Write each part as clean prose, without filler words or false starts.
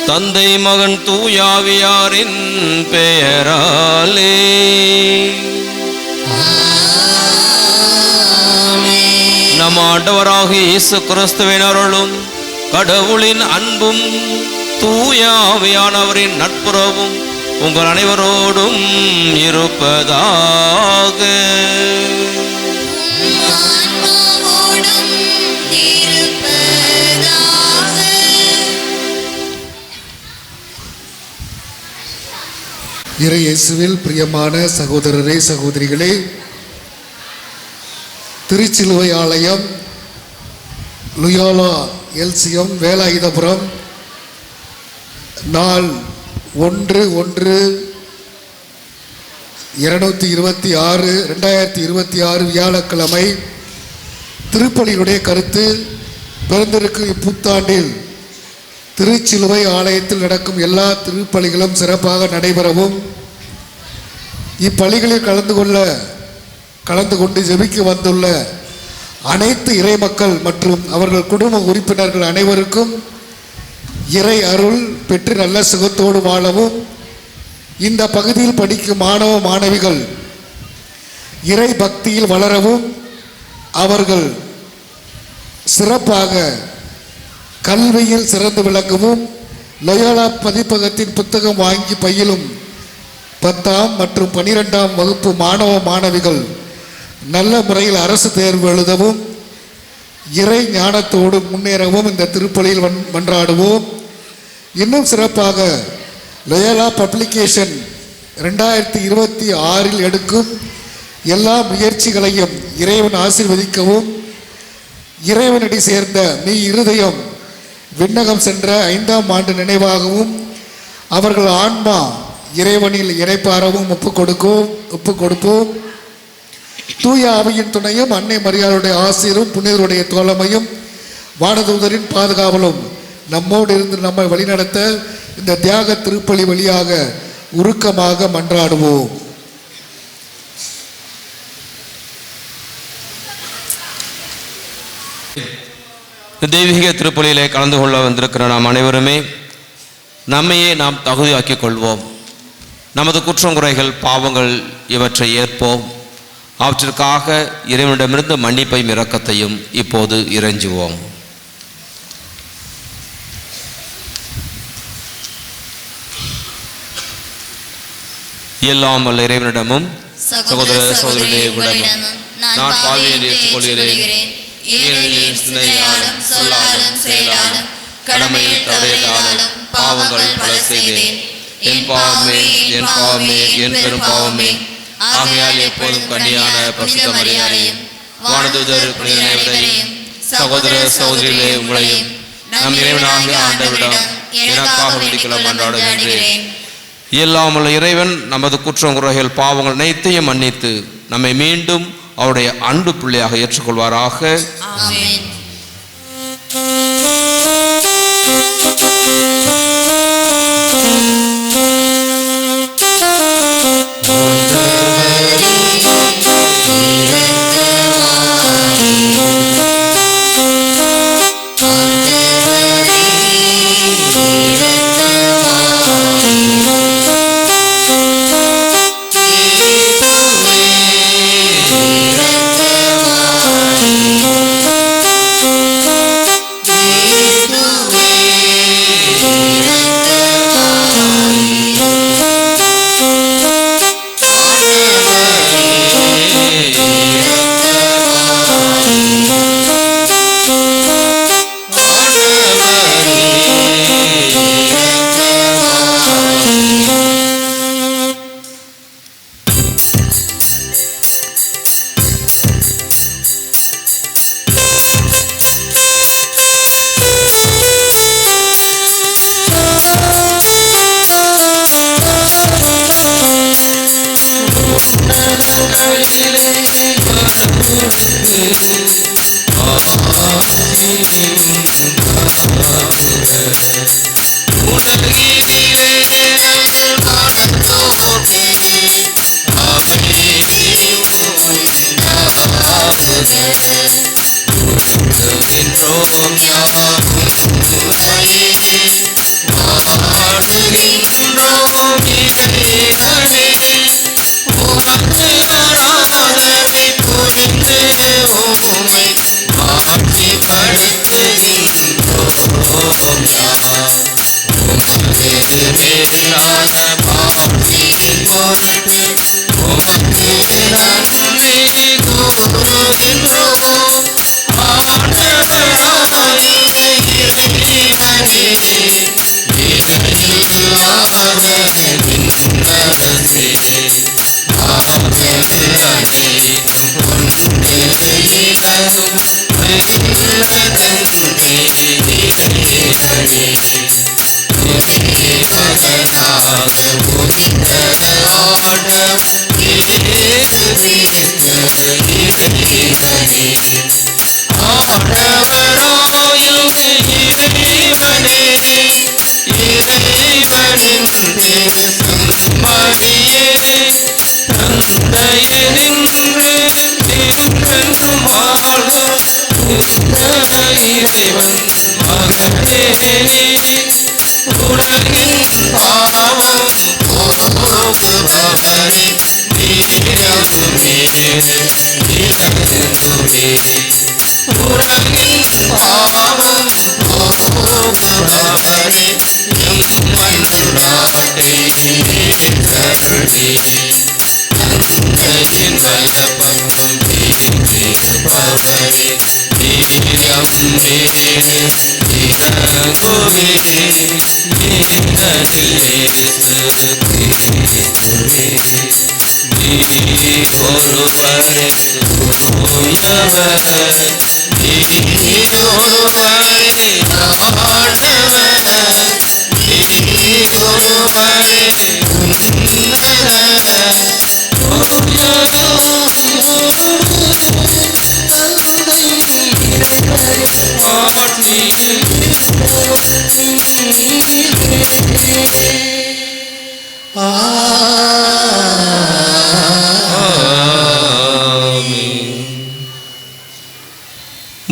தந்தை மகன் தூயாவியாரின் பெயராலே. நம் ஆண்டவராகிய இயேசு கிறிஸ்துவின் அருளும் கடவுளின் அன்பும் தூயாவியானவரின் நட்புறவும் உங்கள் அனைவரோடும் இருப்பதாக. இறை இயேசுவில் பிரியமான சகோதரரே சகோதரிகளே, திருச்சிலுவை ஆலயம், லுயோலா எல்சியம், வேலாயுதபுரம், நாள் 1/1/2026 வியாழக்கிழமை. திருப்பலியுடைய கருத்து: பிறந்திருக்கும் இப்புத்தாண்டில் திருச்சிலுவை ஆலயத்தில் நடக்கும் எல்லா திருப்பலிகளும் சிறப்பாக நடைபெறவும், இப்பலிகளில் கலந்து கொண்டு ஜெபிக்க வந்துள்ள அனைத்து இறை மக்கள் மற்றும் அவர்கள் குடும்ப உறுப்பினர்கள் அனைவருக்கும் இறை அருள் பெற்று நல்ல சுகத்தோடு வாழவும், இந்த பகுதியில் படிக்கும் மாணவ மாணவிகள் இறை பக்தியில் வளரவும், அவர்கள் சிறப்பாக கல்வியில் சிறந்து விளங்கவும், லயோலா பதிப்பகத்தின் புத்தகம் வாங்கி பயிலும் 10ஆம் மற்றும் 12ஆம் வகுப்பு மாணவ மாணவிகள் நல்ல முறையில் அரசு தேர்வு எழுதவும், இறை ஞானத்தோடு முன்னேறவும் இந்த திருப்பலியில் மன்றாடுவோம். இன்னும் சிறப்பாக லயோலா பப்ளிகேஷன் 2026 எடுக்கும் எல்லா முயற்சிகளையும் இறைவன் ஆசீர்வதிக்கவும், இறைவனடி சேர்ந்த மெய் இருதயம் விண்ணகம் சென்ற 5ஆம் ஆண்டு நினைவாகவும், அவர்கள் ஆன்மா இறைவனில் இணைப்பாரவும் ஒப்பு கொடுப்போம். தூய ஆவியின் துணையும், அன்னை மரியாளுடைய ஆசீரும், புனிதருடைய தோழமையும், வானதூதரின் பாதுகாவலும் நம்மோடு இருந்து நம்மை வழிநடத்த இந்த தியாக திருப்பலி வழியாக உருக்கமாக மன்றாடுவோம். தெய்வீக திருப்பலியிலே கலந்து கொள்ள வந்திருக்கிற நாம் அனைவருமே நம்மையே நாம் தகுதியாக்கிக் கொள்வோம். நமது குற்றங்குறைகள், பாவங்கள் இவற்றை ஏற்போம். அவற்றிற்காக இறைவனிடமிருந்து மன்னிப்பையும் இரக்கத்தையும் இப்போது இறைஞ்சுவோம். எல்லாம் வல்ல இறைவனிடமும் சகோதர சகோதரிகளிடமும் நான் பாவியை ஏற்றுக்கொள்கிறேன். சிந்தனையாலும் சொல்லாலும் செயலாலும் கடமையில் தவறியதாலும் பாவங்கள் பல செய்தேன். என் பாவமே என் பெரும் பாவமே. ஆகையால் எப்போதும் கன்னியான பரிசுத்த மரியாதையும், வானதூதர் புனிதரையும், சகோதர சகோதரிகளே உங்களையும் நம் இறைவனாகிய ஆண்டவரிடம் எனக்காக வேண்டிக்கொள்ள மன்றாடுகின்றேன். எல்லாம் உள்ள இறைவன் நமது குற்றங்குறைகள், பாவங்கள் அனைத்தையும் மன்னித்து நம்மை மீண்டும் அவருடைய அன்பு பிள்ளையாக ஏற்றுக்கொள்வாராக. ஆமென்.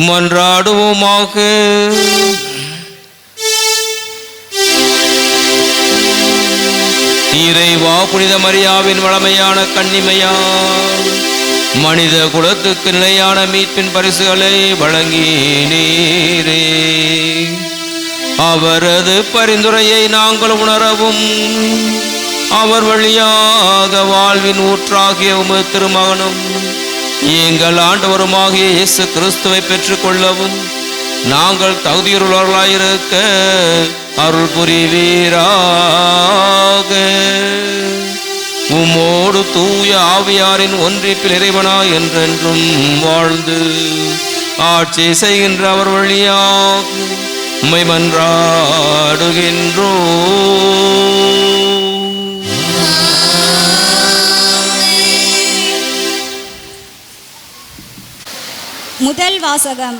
மன்றாடுவோமாக. இறைவா, புனித மரியாவின் வளமையான கன்னிமையால் மனித குலத்துக்கு நிலையான மீட்பின் பரிசுகளை வழங்கினீரே. அவரது பரிந்துரையை நாங்கள் உணரவும் அவர் வழியாக வாழ்வின் ஊற்றாகிய உமது திருமகனும் எங்கள் ஆண்டவருமாகிய இயேசு கிறிஸ்துவை பெற்றுக்கொள்ளவும் நாங்கள் தகுதியுள்ளவர்களாயிருக்க அருள் புரிவீராக. உம்மோடு தூய ஆவியாரின் ஒன்றிப்பில் இறைவனாய் என்றென்றும் வாழ்ந்து ஆட்சி செய்கின்ற அவர் வழியாக உம்மை மன்றாடுகின்றோம். முதல் வாசகம்.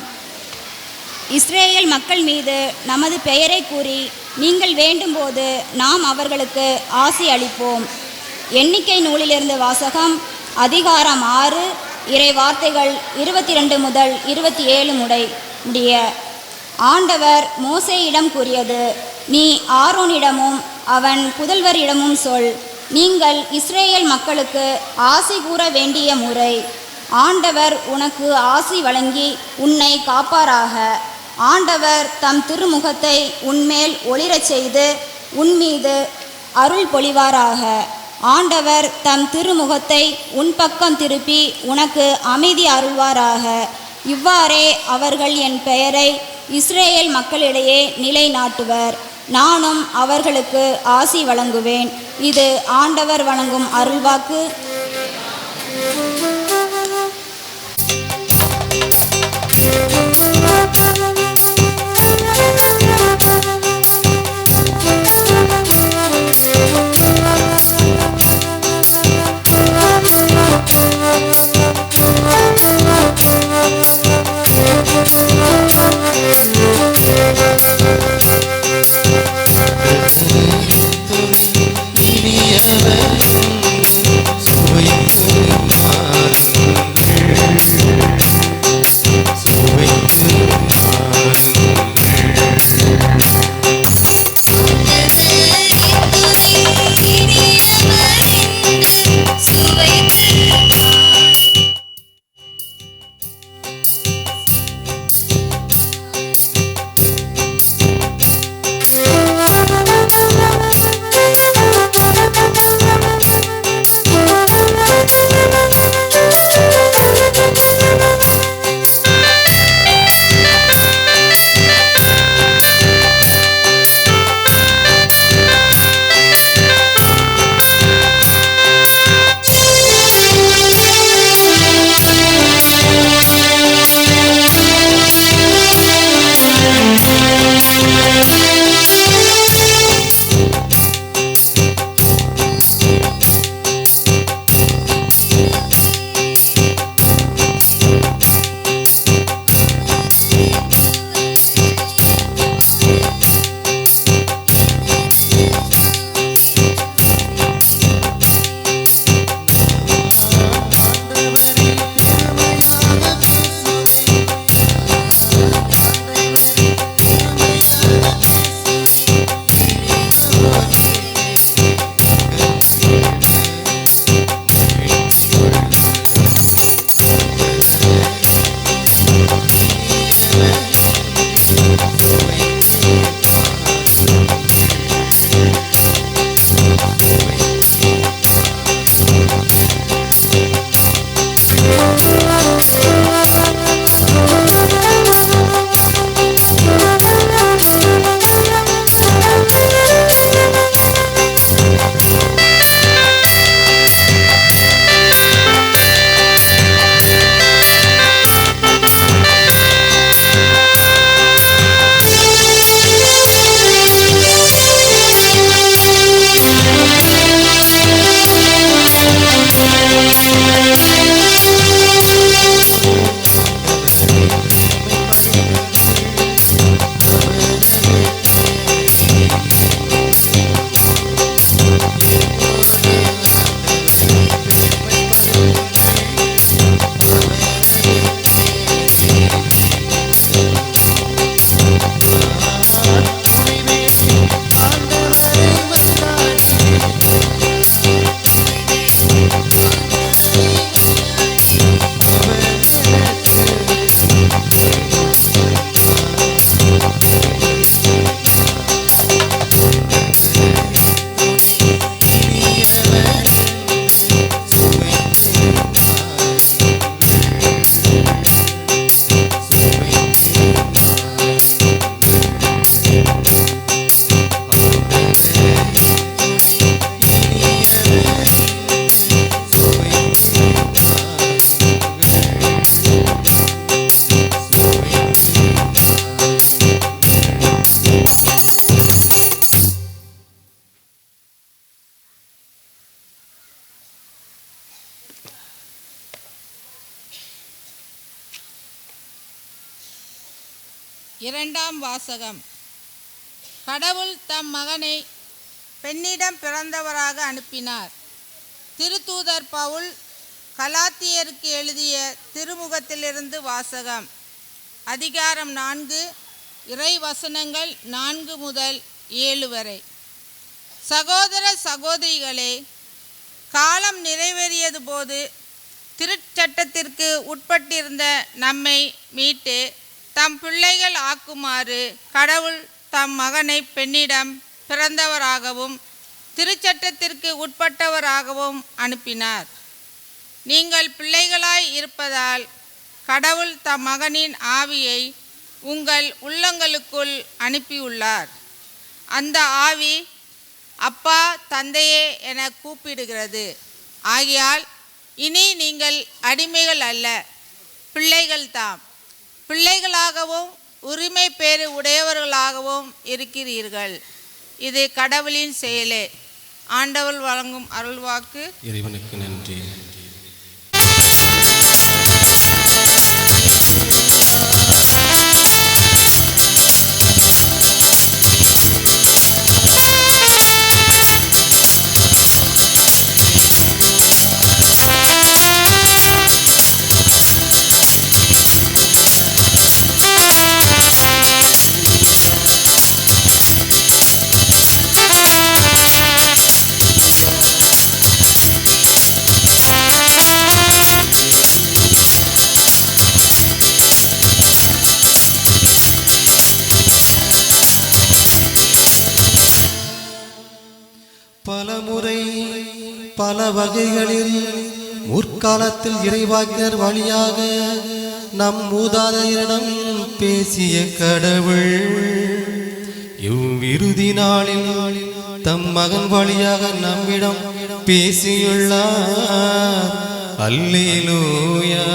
இஸ்ரேல் மக்கள் மீது நமது பெயரை கூறி நீங்கள் வேண்டும்போது நாம் அவர்களுக்கு ஆசி அளிப்போம். எண்ணிக்கை நூலிலிருந்து வாசகம். அதிகாரம் 6, இறை வார்த்தைகள் 22 முதல் 27 முடிய. ஆண்டவர் மோசேயிடம் கூறியது: நீ ஆரோனிடமும் அவன் புதல்வரிடமும் சொல், நீங்கள் இஸ்ரேல் மக்களுக்கு ஆசி கூற வேண்டிய முறை. ஆண்டவர் உனக்கு ஆசி வழங்கி உன்னை காப்பாராக. ஆண்டவர் தம் திருமுகத்தை உன்மேல் ஒளிரச் செய்து உன்மீது அருள் பொழிவாராக. ஆண்டவர் தம் திருமுகத்தை உன் பக்கம் திருப்பி உனக்கு அமைதி அருள்வாராக. இவ்வாறே அவர்கள் என் பெயரை இஸ்ரேல் மக்களிடையே நிலைநாட்டுவர். நானும் அவர்களுக்கு ஆசி வழங்குவேன். இது ஆண்டவர் வழங்கும் அருள்வாக்கு. சுவை இரண்டாம் வாசகம். கடவுள் தம் மகனை பெண்ணிடம் பிறந்தவராக அனுப்பினார். திருத்தூதர் பவுல் கலாத்தியருக்கு எழுதிய திருமுகத்திலிருந்து வாசகம். அதிகாரம் 4, இறை வசனங்கள் 4 முதல் 7 வரை. சகோதர சகோதரிகளே, காலம் நிறைவேறியது போது திருச்சட்டத்திற்கு உட்பட்டிருந்த நம்மை மீட்டு தம் பிள்ளைகள் ஆக்குமாறு கடவுள் தம் மகனை பெண்ணிடம் பிறந்தவராகவும் திருச்சட்டத்திற்கு உட்பட்டவராகவும் அனுப்பினார். நீங்கள் பிள்ளைகளாய் இருப்பதால் கடவுள் தம் மகனின் ஆவியை உங்கள் உள்ளங்களுக்குள் அனுப்பியுள்ளார். அந்த ஆவி அப்பா, தந்தையே என கூப்பிடுகிறது. ஆகையால் இனி நீங்கள் அடிமைகள் அல்ல, பிள்ளைகள்தாம். பிள்ளைகளாகவும் உரிமை பேறு உடையவர்களாகவும் இருக்கிறீர்கள். இது கடவுளின் செயலே. ஆண்டவர் வழங்கும் அருள்வாக்கு. இறைவனுக்கு நன்றி. பலமுறை பல வகைகளில் முற்காலத்தில் இறைவாக்கினர் வழியாக நம் மூதாதையரிடம் பேசிய கடவுள் இவ்விறுதி நாளில் தம் மகன் வழியாக நம்மிடம் பேசியுள்ளார். அல்லேலூயா.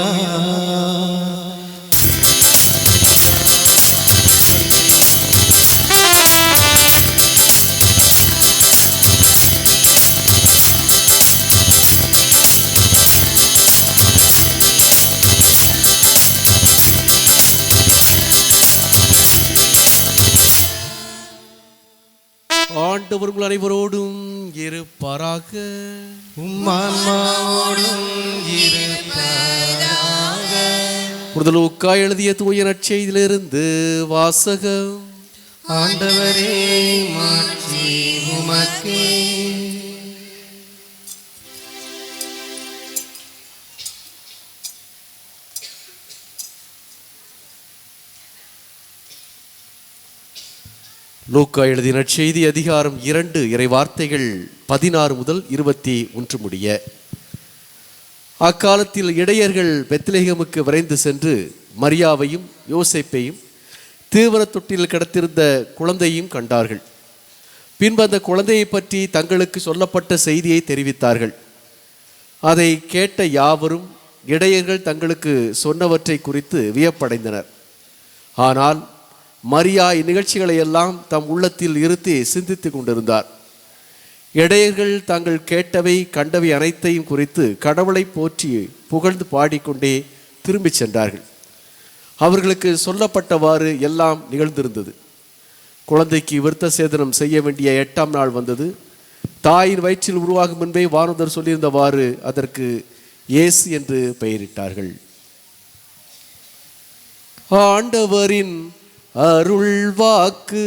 ஆண்டவர் உங்கள் அனைவரோடும் இருப்பாராக. உம்மான்மாவோடும் இருப்பாராக. புனித லூக்கா எழுதிய தூய நற்செய்தியிலிருந்து வாசகம். ஆண்டவரே, மாட்சி உமக்கே. லூக்கா எழுதிய நற்செய்தி அதிகாரம் 2 இறை வார்த்தைகள் 16 முதல் 21 முடிய. அக்காலத்தில் இடையர்கள் பெத்லெகேமுக்கு விரைந்து சென்று மரியாவையும் யோசேப்பையும் தீவிர தொட்டில் கிடத்திருந்த குழந்தையும் கண்டார்கள். பின்பு அந்த குழந்தையை பற்றி தங்களுக்கு சொல்லப்பட்ட செய்தியை தெரிவித்தார்கள். அதை கேட்ட யாவரும் இடையர்கள் தங்களுக்கு சொன்னவற்றை குறித்து வியப்படைந்தனர். ஆனால் மரியா இந்நிகழ்ச்சிகளை எல்லாம் தம் உள்ளத்தில் இருத்தி சிந்தித்து கொண்டிருந்தார். இடையர்கள் தாங்கள் கேட்டவை கண்டவை அனைத்தையும் குறித்து கடவுளை போற்றி புகழ்ந்து பாடிக்கொண்டே திரும்பிச் சென்றார்கள். அவர்களுக்கு சொல்லப்பட்டவாறு எல்லாம் நிகழ்ந்திருந்தது. குழந்தைக்கு விருத்த சேதனம் செய்ய வேண்டிய 8ஆம் நாள் வந்தது. தாயின் வயிற்றில் உருவாகும் முன்பே வானதர் சொல்லியிருந்தவாறு அதற்கு இயேசு என்று பெயரிட்டார்கள். ஆண்டவரின் அருள் வாக்கு.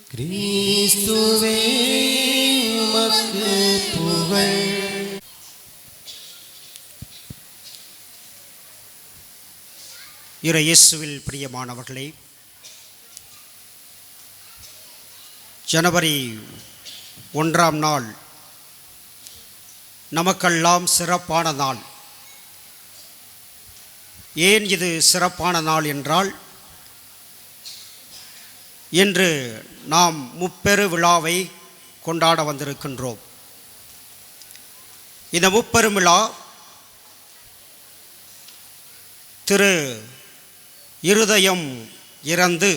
கிறிஸ்துவே உமக்கு புகழ். இயேசுவில் பிரியமானவர்களே, ஜனவரி 1ஆம் நாள் நமக்கெல்லாம் சிறப்பான நாள். ஏன் இது சிறப்பான நாள் என்றால், இன்று நாம் முப்பெரு விழாவை கொண்டாட வந்திருக்கின்றோம். இந்த முப்பெரும் விழா திரு இருதயம் இறந்து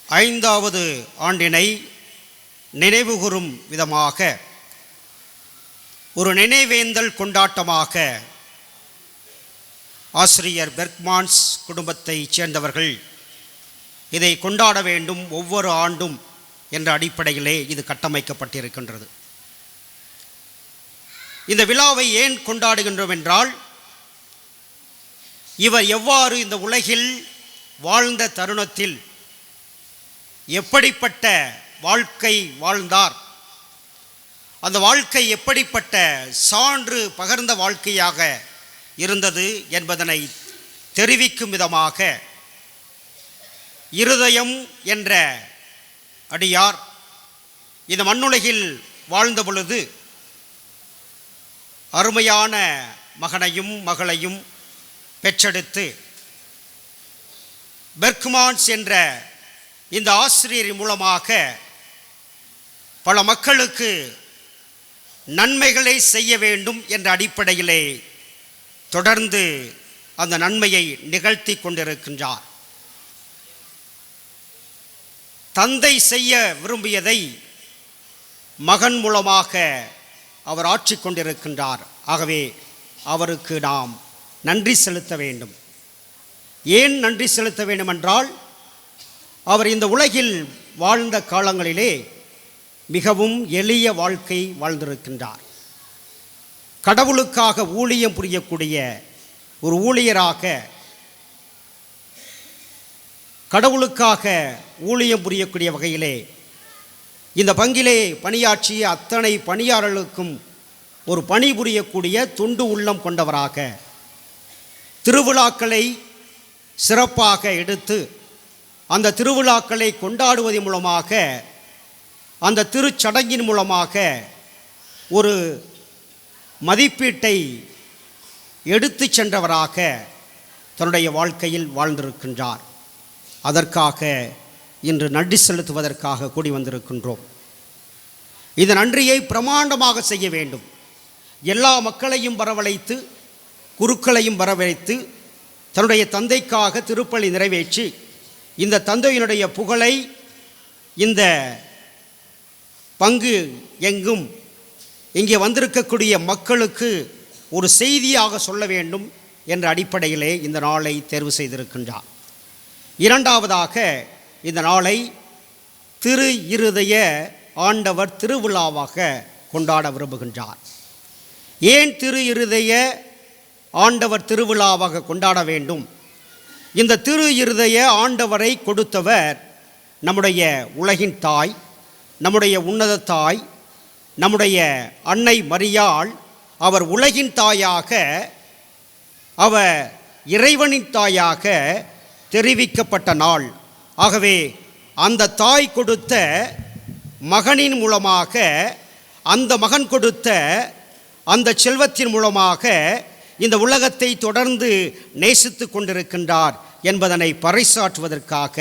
5வது ஆண்டினை நினைவுகூரும் விதமாக ஒரு நினைவேந்தல் கொண்டாட்டமாக ஆசிரியர் பெர்க்மான்ஸ் குடும்பத்தைச் சேர்ந்தவர்கள் இதை கொண்டாட வேண்டும் ஒவ்வொரு ஆண்டும் என்ற அடிப்படையிலே இது கட்டமைக்கப்பட்டிருக்கின்றது. இந்த விழாவை ஏன் கொண்டாடுகின்றோம் என்றால், இவர் எவ்வாறு இந்த உலகில் வாழ்ந்த தருணத்தில் எப்படிப்பட்ட வாழ்க்கை வாழ்ந்தார், அந்த வாழ்க்கை எப்படிப்பட்ட சான்று பகர்ந்த வாழ்க்கையாக இருந்தது என்பதனை தெரிவிக்கும் விதமாக இருதயம் என்ற அடியார் இந்த மண்ணுலகில் வாழ்ந்த பொழுது அருமையான மகனையும் மகளையும் பெற்றெடுத்து பெர்க்மான்ஸ் என்ற இந்த ஆசிரியர் மூலமாக பல மக்களுக்கு நன்மைகளை செய்ய வேண்டும் என்ற அடிப்படையிலே தொடர்ந்து அந்த நன்மையை நிகழ்த்தி கொண்டிருக்கின்றார். தந்தை செய்ய விரும்பியதை மகன் மூலமாக அவர் ஆற்றி கொண்டிருக்கின்றார். ஆகவே அவருக்கு நாம் நன்றி செலுத்த வேண்டும். ஏன் நன்றி செலுத்த வேண்டும் என்றால், அவர் இந்த உலகில் வாழ்ந்த காலங்களிலே மிகவும் எளிய வாழ்க்கை வாழ்ந்திருக்கின்றார். கடவுளுக்காக ஊழியம் புரியக்கூடிய ஒரு ஊழியராக, கடவுளுக்காக ஊழியம் புரியக்கூடிய வகையிலே இந்த பங்கிலே பணியாற்றிய அத்தனை பணியாளர்களுக்கும் ஒரு பணி புரியக்கூடிய தொண்டு உள்ளம் கொண்டவராக, திருவிழாக்களை சிறப்பாக எடுத்து அந்த திருவிழாக்களை கொண்டாடுவதன் மூலமாக, அந்த திருச்சடங்கின் மூலமாக ஒரு மதிப்பீட்டை எடுத்து சென்றவராக தன்னுடைய வாழ்க்கையில் வாழ்ந்திருக்கின்றார். அதற்காக இன்று நன்றி செலுத்துவதற்காக கூடி வந்திருக்கின்றோம். இந்த நன்றியை பிரமாண்டமாக செய்ய வேண்டும். எல்லா மக்களையும் வரவழைத்து, குருக்களையும் வரவழைத்து, தன்னுடைய தந்தைக்காக திருப்பலி நிறைவேற்றி இந்த தந்தையினுடைய புகழை இந்த பங்கு எங்கும் இங்கே வந்திருக்கக்கூடிய மக்களுக்கு ஒரு செய்தியாக சொல்ல வேண்டும் என்ற அடிப்படையிலே இந்த நாளை தேர்வு செய்திருக்கின்றார். இரண்டாவதாக இந்த நாளை திரு இருதய ஆண்டவர் திருவிழாவாக கொண்டாட விரும்புகின்றார். ஏன் திரு இருதய ஆண்டவர் திருவிழாவாக கொண்டாட வேண்டும்? இந்த திரு இருதய ஆண்டவரை கொடுத்தவர் நம்முடைய உலகின் தாய், நம்முடைய உன்னத தாய், நம்முடைய அன்னை மரியாள். அவர் உலகின் தாயாக, அவர் இறைவனின் தாயாக தெரிவிக்கப்பட்ட நாள். ஆகவே அந்த தாய் கொடுத்த மகனின் மூலமாக, அந்த மகன் கொடுத்த அந்த செல்வத்தின் மூலமாக இந்த உலகத்தை தொடர்ந்து நேசித்து கொண்டிருக்கின்றார் என்பதனை பறைசாற்றுவதற்காக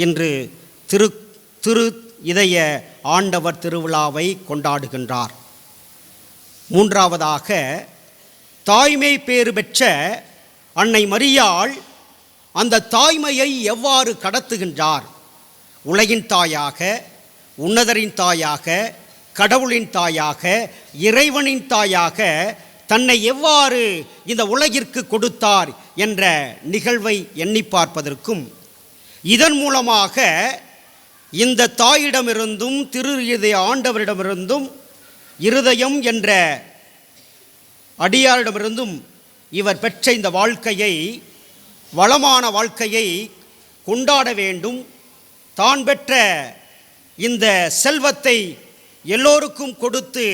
இன்று திரு இதய ஆண்டவர் திருவிழாவை கொண்டாடுகின்றார். மூன்றாவதாக, தாய்மை பேறு பெற்ற அன்னை மரியாள் அந்த தாய்மையை எவ்வாறு கடத்துகின்றார்? உலகின் தாயாக, உன்னதரின் தாயாக, கடவுளின் தாயாக, இறைவனின் தாயாக தன்னை எவ்வாறு இந்த உலகிற்கு கொடுத்தார் என்ற நிகழ்வை எண்ணி பார்ப்பதற்கும், இதன் மூலமாக இந்த தாயிடமிருந்தும் திரு இதய ஆண்டவரிடமிருந்தும் இருதயம் என்ற அடியாரிடமிருந்தும் இவர் பெற்ற இந்த வாழ்க்கையை, வளமான வாழ்க்கையை கொண்டாட வேண்டும். தான் பெற்ற இந்த செல்வத்தை எல்லோருக்கும் கொடுத்து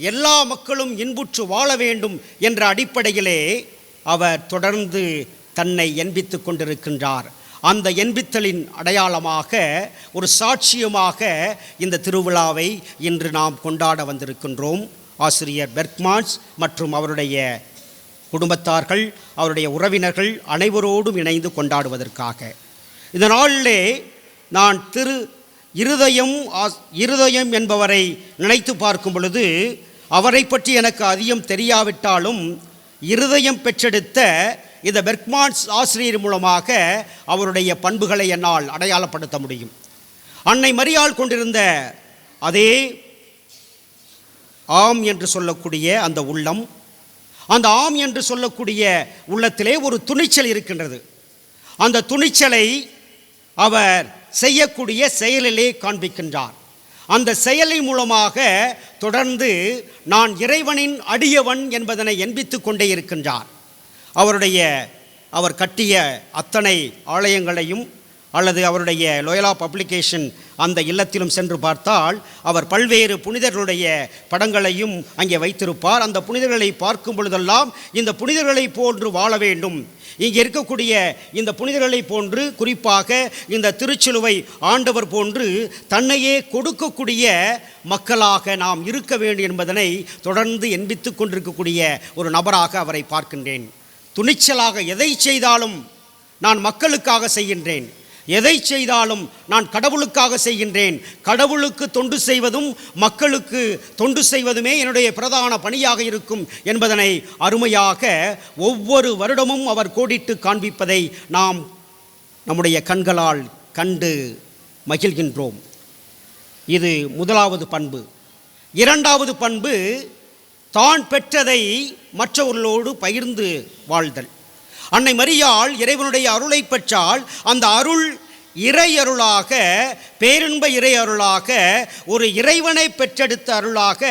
எல்லா மக்களும் இன்புற்று வாழ வேண்டும் என்ற அடிப்படையிலே அவர் தொடர்ந்து தன்னை எண்பித்து கொண்டிருக்கின்றார். அந்த எண்பித்தலின் அடையாளமாக, ஒரு சாட்சியமாக இந்த திருவிழாவை இன்று நாம் கொண்டாட வந்திருக்கின்றோம். ஆசிரியர் பெர்க்மான்ஸ் மற்றும் அவருடைய குடும்பத்தார்கள், அவருடைய உறவினர்கள் அனைவரோடும் இணைந்து கொண்டாடுவதற்காக. இந்த நாளிலே நான் திரு இருதயம் என்பவரை நினைத்து பார்க்கும் பொழுது, அவரை பற்றி எனக்கு அதிகம் தெரியாவிட்டாலும் இருதயம் பெற்றெடுத்த இந்த பெர்க்மான்ஸ் ஆசிரியர் மூலமாக அவருடைய பண்புகளை என்னால் அடையாளப்படுத்த முடியும். அன்னை மரியாள் கொண்டிருந்த அதே ஆம் என்று சொல்லக்கூடிய அந்த உள்ளம், அந்த ஆம் என்று சொல்லக்கூடிய உள்ளத்திலே ஒரு துணிச்சல் இருக்கின்றது. அந்த துணிச்சலை அவர் செய்யக்கூடிய செயலிலே காண்பிக்கின்றார். அந்த செயலின் மூலமாக தொடர்ந்து நான் இறைவனின் அடியவன் என்பதனை எண்பித்து கொண்டே இருக்கின்றார். அவர் கட்டிய அத்தனை ஆலயங்களையும் அல்லது அவருடைய லோயலா பப்ளிகேஷன் அந்த இல்லத்திலும் சென்று பார்த்தால் அவர் பல்வேறு புனிதர்களுடைய படங்களையும் அங்கே வைத்திருப்பார். அந்த புனிதர்களை பார்க்கும் பொழுதெல்லாம் இந்த புனிதர்களை போன்று வாழ வேண்டும், இங்கே இருக்கக்கூடிய இந்த புனிதர்களை போன்று, குறிப்பாக இந்த திருச்சிலுவை ஆண்டவர் போன்று தன்னையே கொடுக்கக்கூடிய மக்களாக நாம் இருக்க வேண்டும் என்பதனை தொடர்ந்து எண்பித்து கொண்டிருக்கக்கூடிய ஒரு நபராக அவரை பார்க்கின்றேன். துணிச்சலாக எதை செய்தாலும் நான் மக்களுக்காக செய்கின்றேன், எதை செய்தாலும் நான் கடவுளுக்காக செய்கின்றேன், கடவுளுக்கு தொண்டு செய்வதும் மக்களுக்கு தொண்டு செய்வதுமே என்னுடைய பிரதான பணியாக இருக்கும் என்பதனை அருமையாக ஒவ்வொரு வருடமும் அவர் கோடிட்டு காண்பிப்பதை நாம் நம்முடைய கண்களால் கண்டு மகிழ்கின்றோம். இது முதலாவது பண்பு. இரண்டாவது பண்பு, தான் பெற்றதை மற்றவர்களோடு பகிர்ந்து வாழ்தல். அன்னை மரியாள் இறைவனுடைய அருளை பெற்றால் அந்த அருள் இறை அருளாக, பேரின்ப இறை அருளாக, ஒரு இறைவனை பெற்றெடுத்த அருளாக,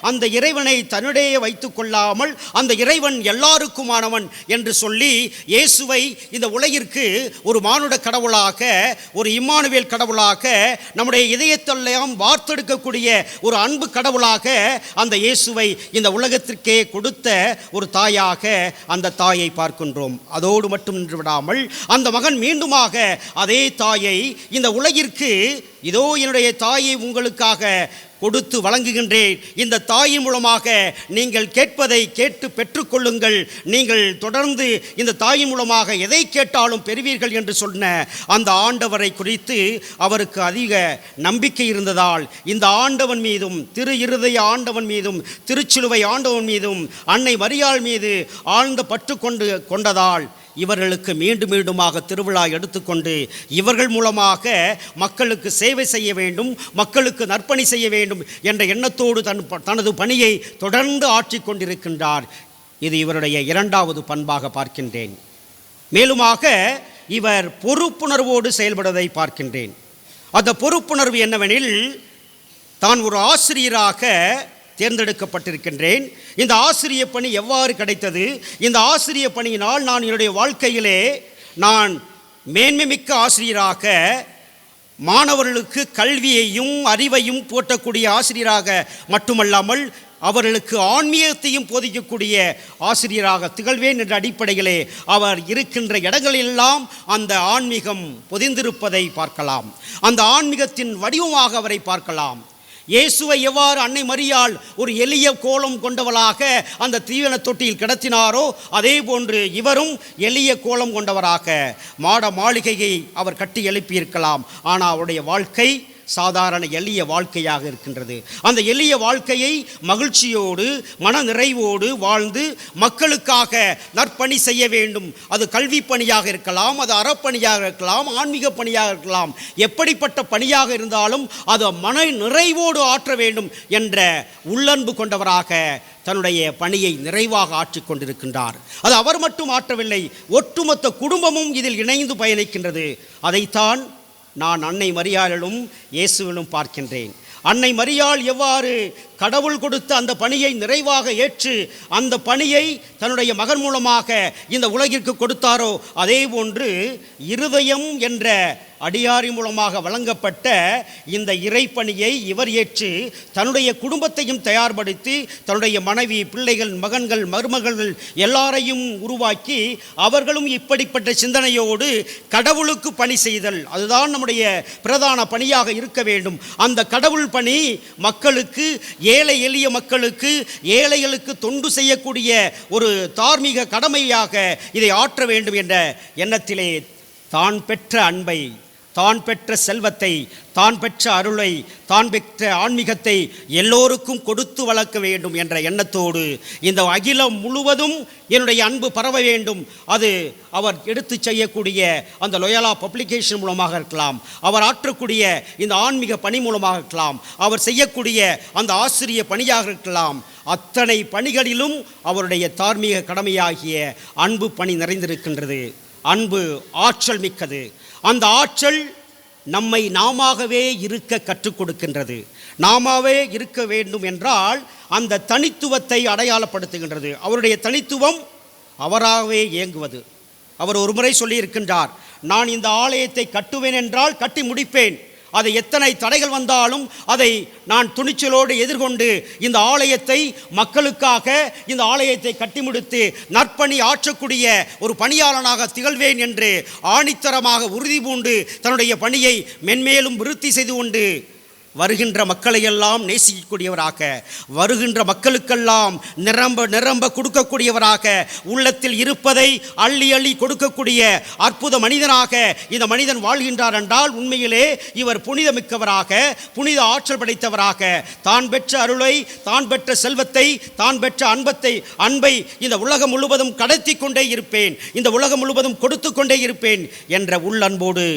அந்த இறைவனை தன்னுடைய வைத்து கொள்ளாமல் அந்த இறைவன் எல்லாருக்குமானவன் என்று சொல்லி இயேசுவை இந்த உலகிற்கு ஒரு மானுட கடவுளாக, ஒரு இம்மானுவேல் கடவுளாக, நம்முடைய இதயத்தெல்லாம் வார்த்தெடுக்கக்கூடிய ஒரு அன்பு கடவுளாக அந்த இயேசுவை இந்த உலகத்திற்கே கொடுத்த ஒரு தாயாக அந்த தாயை பார்க்கின்றோம். அதோடு மட்டும் நின்று விடாமல் அந்த மகன் மீண்டுமாக அதே தாயை இந்த உலகிற்கு, இதோ என்னுடைய தாயை உங்களுக்காக கொடுத்து வழங்குகின்றேன், இந்த தாயின் மூலமாக நீங்கள் கேட்பதை கேட்டு பெற்றுக்கொள்ளுங்கள், நீங்கள் தொடர்ந்து இந்த தாயின் மூலமாக எதை கேட்டாலும் பெறுவீர்கள் என்று சொன்ன அந்த ஆண்டவரை குறித்து அவருக்கு அதிக நம்பிக்கை இருந்ததால் இந்த ஆண்டவன் மீதும், திரு இருதய ஆண்டவன் மீதும், திருச்சிலுவை ஆண்டவன் மீதும், அன்னை மரியாள் மீது ஆழ்ந்த பற்று கொண்டதால் இவர்களுக்கு மீண்டும் மீண்டுமாக திருவிழா எடுத்துக்கொண்டு இவர்கள் மூலமாக மக்களுக்கு சேவை செய்ய வேண்டும், மக்களுக்கு நற்பணி செய்ய வேண்டும் என்ற எண்ணத்தோடு தனது பணியை தொடர்ந்து ஆற்றிக் கொண்டிருக்கின்றார். இது இவருடைய இரண்டாவது பண்பாக பார்க்கின்றேன். மேலுமாக இவர் பொறுப்புணர்வோடு செயல்படுவதை பார்க்கின்றேன். அந்த பொறுப்புணர்வு என்னவெனில், தான் ஒரு ஆசிரியராக தேர்ந்தெடுக்கப்பட்டிருக்கின்றேன். இந்த ஆசிரிய பணி எவ்வாறு கிடைத்தது? இந்த ஆசிரிய பணியினால் நான் என்னுடைய வாழ்க்கையிலே நான் மேன்மைமிக்க ஆசிரியராக, மாணவர்களுக்கு கல்வியையும் அறிவையும் போற்றக்கூடிய ஆசிரியராக மட்டுமல்லாமல் அவர்களுக்கு ஆன்மீகத்தையும் போதிக்கக்கூடிய ஆசிரியராக திகழ்வேன் என்ற அடிப்படையிலே அவர் இருக்கின்ற இடங்களெல்லாம் அந்த ஆன்மீகம் பொதிந்திருப்பதை பார்க்கலாம். அந்த ஆன்மீகத்தின் வடிவமாக அவரை பார்க்கலாம். இயேசுவை எவ்வாறு அன்னை மரியாள் ஒரு எளிய கோலம் கொண்டவளாக அந்த தீவன தொட்டியில் கிடத்தினாரோ அதே போன்று இவரும் எளிய கோலம் கொண்டவராக மாட மாளிகையை அவர் கட்டி எழுப்பியிருக்கலாம். ஆனால் அவருடைய வாழ்க்கை சாதாரண எளிய வாழ்க்கையாக இருக்கின்றது. அந்த எளிய வாழ்க்கையை மகிழ்ச்சியோடு மன நிறைவோடு வாழ்ந்து மக்களுக்காக நற்பணி செய்ய வேண்டும். அது கல்வி பணியாக இருக்கலாம், அது அறப்பணியாக இருக்கலாம், ஆன்மீக பணியாக இருக்கலாம், எப்படிப்பட்ட பணியாக இருந்தாலும் அது மன நிறைவோடு ஆற்ற வேண்டும் என்ற உள்ளன்பு கொண்டவராக தன்னுடைய பணியை நிறைவாக ஆற்றிக் கொண்டிருக்கின்றார். அது அவர் மட்டும் ஆற்றவில்லை, ஒட்டுமொத்த குடும்பமும் இதில் இணைந்து பயணிக்கின்றது. அதைத்தான் நான் அன்னை மரியாளிலும் இயேசுவிலும் பார்க்கின்றேன். அன்னை மரியாள் எவ்வாறு கடவுள் கொடுத்த அந்த பணியை நிறைவாக ஏற்று அந்த பணியை தன்னுடைய மகன் மூலமாக இந்த உலகிற்கு கொடுத்தாரோ அதே போன்று இருதயம் என்ற அடியாரி மூலமாக வழங்கப்பட்ட இந்த இறைப்பணியை இவர் ஏற்று தன்னுடைய குடும்பத்தையும் தயார்படுத்தி தன்னுடைய மனைவி, பிள்ளைகள், மகன்கள், மருமகள்கள் எல்லாரையும் உருவாக்கி அவர்களும் இப்படிப்பட்ட சிந்தனையோடு கடவுளுக்கு பணி செய்தல், அதுதான் நம்முடைய பிரதான பணியாக இருக்க வேண்டும். அந்த கடவுள் பணி மக்களுக்கு, ஏழை எளிய மக்களுக்கு, ஏழைகளுக்கு தொண்டு செய்யக்கூடிய ஒரு தார்மீக கடமையாக இதை ஆற்ற வேண்டும் என்ற எண்ணத்திலே தான் பெற்ற அன்பை தான் பெற்ற செல்வத்தை, தான் பெற்ற அருளை, தான் பெற்ற ஆன்மீகத்தை எல்லோருக்கும் கொடுத்து வளர்க்க வேண்டும் என்ற எண்ணத்தோடு இந்த அகிலம் முழுவதும் என்னுடைய அன்பு பரவ வேண்டும். அது அவர் எடுத்து செய்யக்கூடிய அந்த லொயலா பப்ளிகேஷன் மூலமாக இருக்கலாம், அவர் ஆற்றக்கூடிய இந்த ஆன்மீக பணி மூலமாக இருக்கலாம், அவர் செய்யக்கூடிய அந்த ஆசிரிய பணியாக இருக்கலாம். அத்தனை பணிகளிலும் அவருடைய தார்மீக கடமையாகிய அன்பு பணி நிறைந்திருக்கின்றது. அன்பு ஆற்றல் மிக்கது. அந்த ஆற்றல் நம்மை நாமாகவே இருக்க கற்றுக் கொடுக்கின்றது. நாமாவே இருக்க வேண்டும் என்றால் அந்த தனித்துவத்தை அடையாளப்படுத்துகின்றது. அவருடைய தனித்துவம் அவராகவே இயங்குவது. அவர் ஒரு முறை சொல்லியிருக்கின்றார், நான் இந்த ஆலயத்தை கட்டுவேன் என்றால் கட்டி முடிப்பேன். அதை எத்தனை தடைகள் வந்தாலும் அதை நான் துணிச்சலோடு எதிர்கொண்டு இந்த ஆலயத்தை மக்களுக்காக இந்த ஆலயத்தை கட்டி முடித்து நற்பணி ஆற்றக்கூடிய ஒரு பணியாளனாக திகழ்வேன் என்று ஆணித்தரமாக உறுதி பூண்டு தன்னுடைய பணியை மென்மேலும் விருத்தி செய்து கொண்டு வருகின்ற மக்களையெல்லாம் நேசிக்கக்கூடியவராக, வருகின்ற மக்களுக்கெல்லாம் நிரம்ப நிரம்ப கொடுக்கக்கூடியவராக, உள்ளத்தில் இருப்பதை அள்ளி அள்ளி கொடுக்கக்கூடிய அற்புத மனிதனாக இந்த மனிதன் வாழ்கின்றார் என்றால் உண்மையிலே இவர் புனிதமிக்கவராக, புனித ஆற்றல் படைத்தவராக, தான் பெற்ற அருளை, தான் பெற்ற செல்வத்தை, தான் பெற்ற அன்பை இந்த உலகம் முழுவதும் கடத்தி கொண்டே இருப்பேன், இந்த உலகம் முழுவதும் கொடுத்து கொண்டே இருப்பேன் என்ற உள்ளன்போடு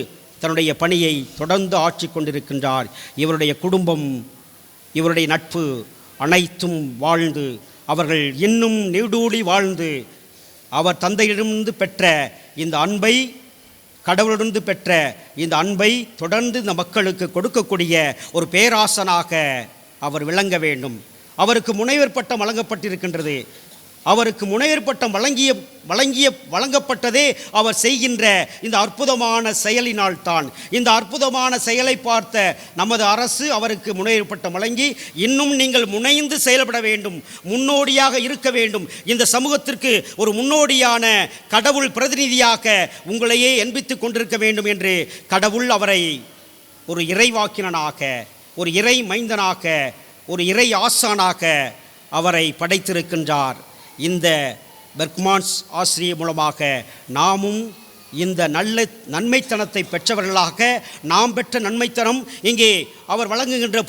தன்னுடைய பணியை தொடர்ந்து ஆற்றி கொண்டிருக்கின்றார். இவருடைய குடும்பம், இவருடைய நட்பு அனைத்தும் வாழ்ந்து அவர்கள் இன்னும் நீடூழி வாழ்ந்து அவர் தந்தையிடமிருந்து பெற்ற இந்த அன்பை, கடவுளிடமிருந்து பெற்ற இந்த அன்பை தொடர்ந்து இந்த மக்களுக்கு கொடுக்கக்கூடிய ஒரு பேராசனாக அவர் விளங்க வேண்டும். அவருக்கு முனைவர் பட்டம் வழங்கப்பட்டிருக்கின்றது. அவருக்கு முனைவர் பட்டம் வழங்கப்பட்டதே அவர் செய்கின்ற இந்த அற்புதமான செயலினால் தான். இந்த அற்புதமான செயலை பார்த்த நமது அரசு அவருக்கு முனைவர் பட்டம் வழங்கி, இன்னும் நீங்கள் முனைந்து செயல்பட வேண்டும், முன்னோடியாக இருக்க வேண்டும், இந்த சமூகத்திற்கு ஒரு முன்னோடியான கடவுள் பிரதிநிதியாக உங்களையே எண்பித்துக் கொண்டிருக்க வேண்டும் என்று கடவுள் அவரை ஒரு இறைவாக்கினனாக, ஒரு இறை மைந்தனாக, ஒரு இறை ஆசானாக அவரை படைத்திருக்கின்றார். இந்த பெர்க்மான்ஸ் ஆசிரியர் மூலமாக நாமும் இந்த நன்மைத்தனத்தை பெற்றவர்களாக, நாம் பெற்ற நன்மைத்தனம் இங்கே அவர் வழங்குகின்ற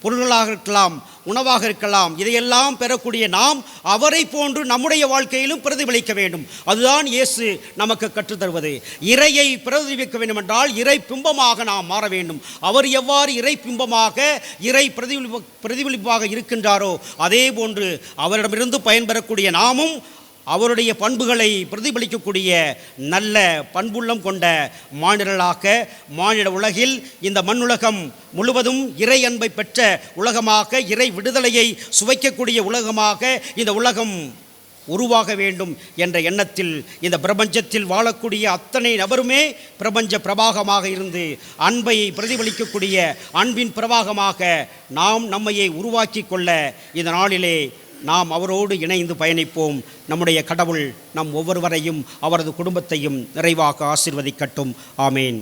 பொருள்களாக இருக்கலாம், உணவாக இருக்கலாம், இதையெல்லாம் பெறக்கூடிய நாம் அவரை போன்று நம்முடைய வாழ்க்கையிலும் பிரதிபலிக்க வேண்டும். அதுதான் இயேசு நமக்கு கற்றுத்தருவது. இறையை பிரதிபலிக்க வேண்டும் என்றால் இறை பிம்பமாக நாம் மாற வேண்டும். அவர் எவ்வாறு இறை பிம்பமாக, இறை பிரதிபலிப்பாக இருக்கின்றாரோ அதே போன்று அவரிடமிருந்து பயன்பெறக்கூடிய நாமும் அவருடைய பண்புகளை பிரதிபலிக்கக்கூடிய நல்ல பண்புள்ளம் கொண்ட மாநிலர்களாக, மாநில உலகில் இந்த மண்ணுலகம் முழுவதும் இறை அன்பை பெற்ற உலகமாக, இறை விடுதலையை சுவைக்கக்கூடிய உலகமாக இந்த உலகம் உருவாக வேண்டும் என்ற எண்ணத்தில் இந்த பிரபஞ்சத்தில் வாழக்கூடிய அத்தனை நபருமே பிரபஞ்ச பிரவாகமாக இருந்து அன்பை பிரதிபலிக்கக்கூடிய அன்பின் பிரவாகமாக நாம் நம்மையை உருவாக்கி கொள்ள இந்த நாளிலே நாம் அவரோடு இணைந்து பயணிப்போம். நம்முடைய கடவுள் நம் ஒவ்வொருவரையும் அவரது குடும்பத்தையும் நிறைவாக ஆசீர்வதிக்கட்டும். ஆமேன்.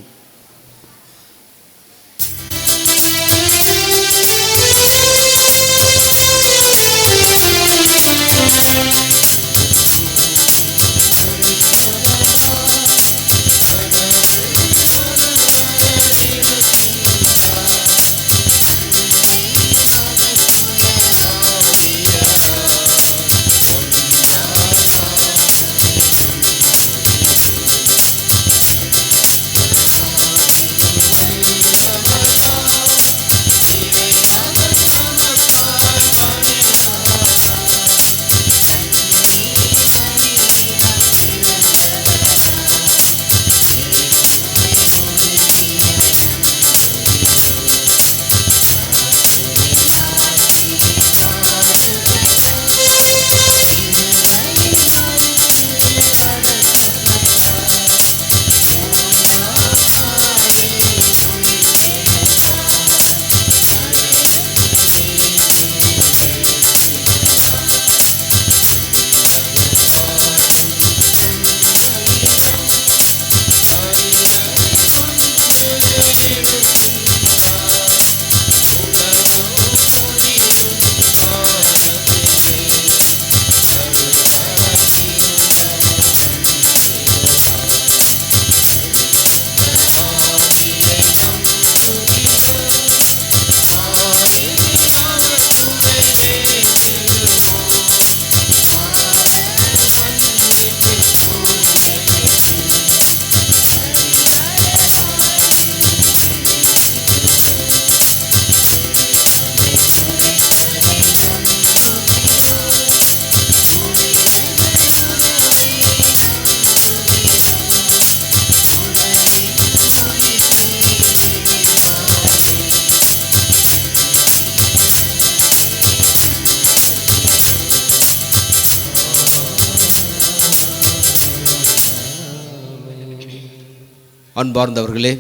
அன்பார்ந்தவர்களே,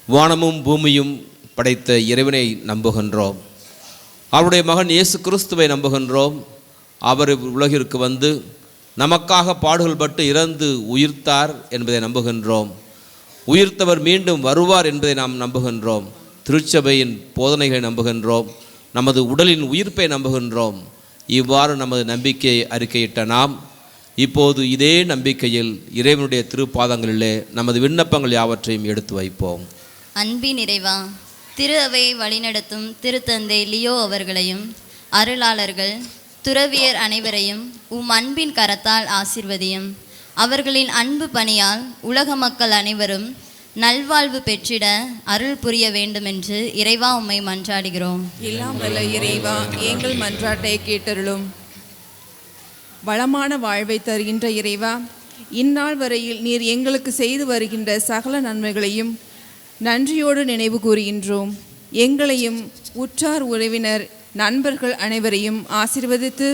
வானமும் பூமியும் படைத்த இறைவனை நம்புகின்றோம். அவருடைய மகன் இயேசு கிறிஸ்துவை நம்புகின்றோம். அவர் உலகிற்கு வந்து நமக்காக பாடுகள் பட்டு இறந்து உயிர்த்தார் என்பதை நம்புகின்றோம். உயிர்த்தவர் மீண்டும் வருவார் என்பதை நாம் நம்புகின்றோம். திருச்சபையின் போதனைகளை நம்புகின்றோம். நமது உடலின் உயிர்ப்பை நம்புகின்றோம். இவ்வாறு நமது நம்பிக்கையை அறிக்கையிட்ட நாம் இப்போது இதே நம்பிக்கையில் இறைவனுடைய திருப்பாதங்களிலே நமது விண்ணப்பங்கள் யாவற்றையும் எடுத்து வைப்போம். அன்பின் இறைவா, திரு அவை வழிநடத்தும் திருத்தந்தை லியோ அவர்களையும் அருளாளர்கள் துறவியர் அனைவரையும் உம் அன்பின் கரத்தால் ஆசிர்வதியும். அவர்களின் அன்பு பணியால் உலக மக்கள் அனைவரும் நல்வாழ்வு பெற்றிட அருள் புரிய வேண்டுமென்று இறைவா உம்மை மன்றாடுகிறோம். எல்லாம் வல்ல இறைவா, எங்கள் மன்றாட்டை கேட்டருளும். வளமான வாழ்வை தருகின்ற இறைவா, இந்நாள் வரையில் நீர் எங்களுக்கு செய்து வருகின்ற சகல நன்மைகளையும் நன்றியோடு நினைவு கூறுகின்றோம். எங்களையும் உற்றார் உறவினர் நண்பர்கள் அனைவரையும் ஆசீர்வதித்து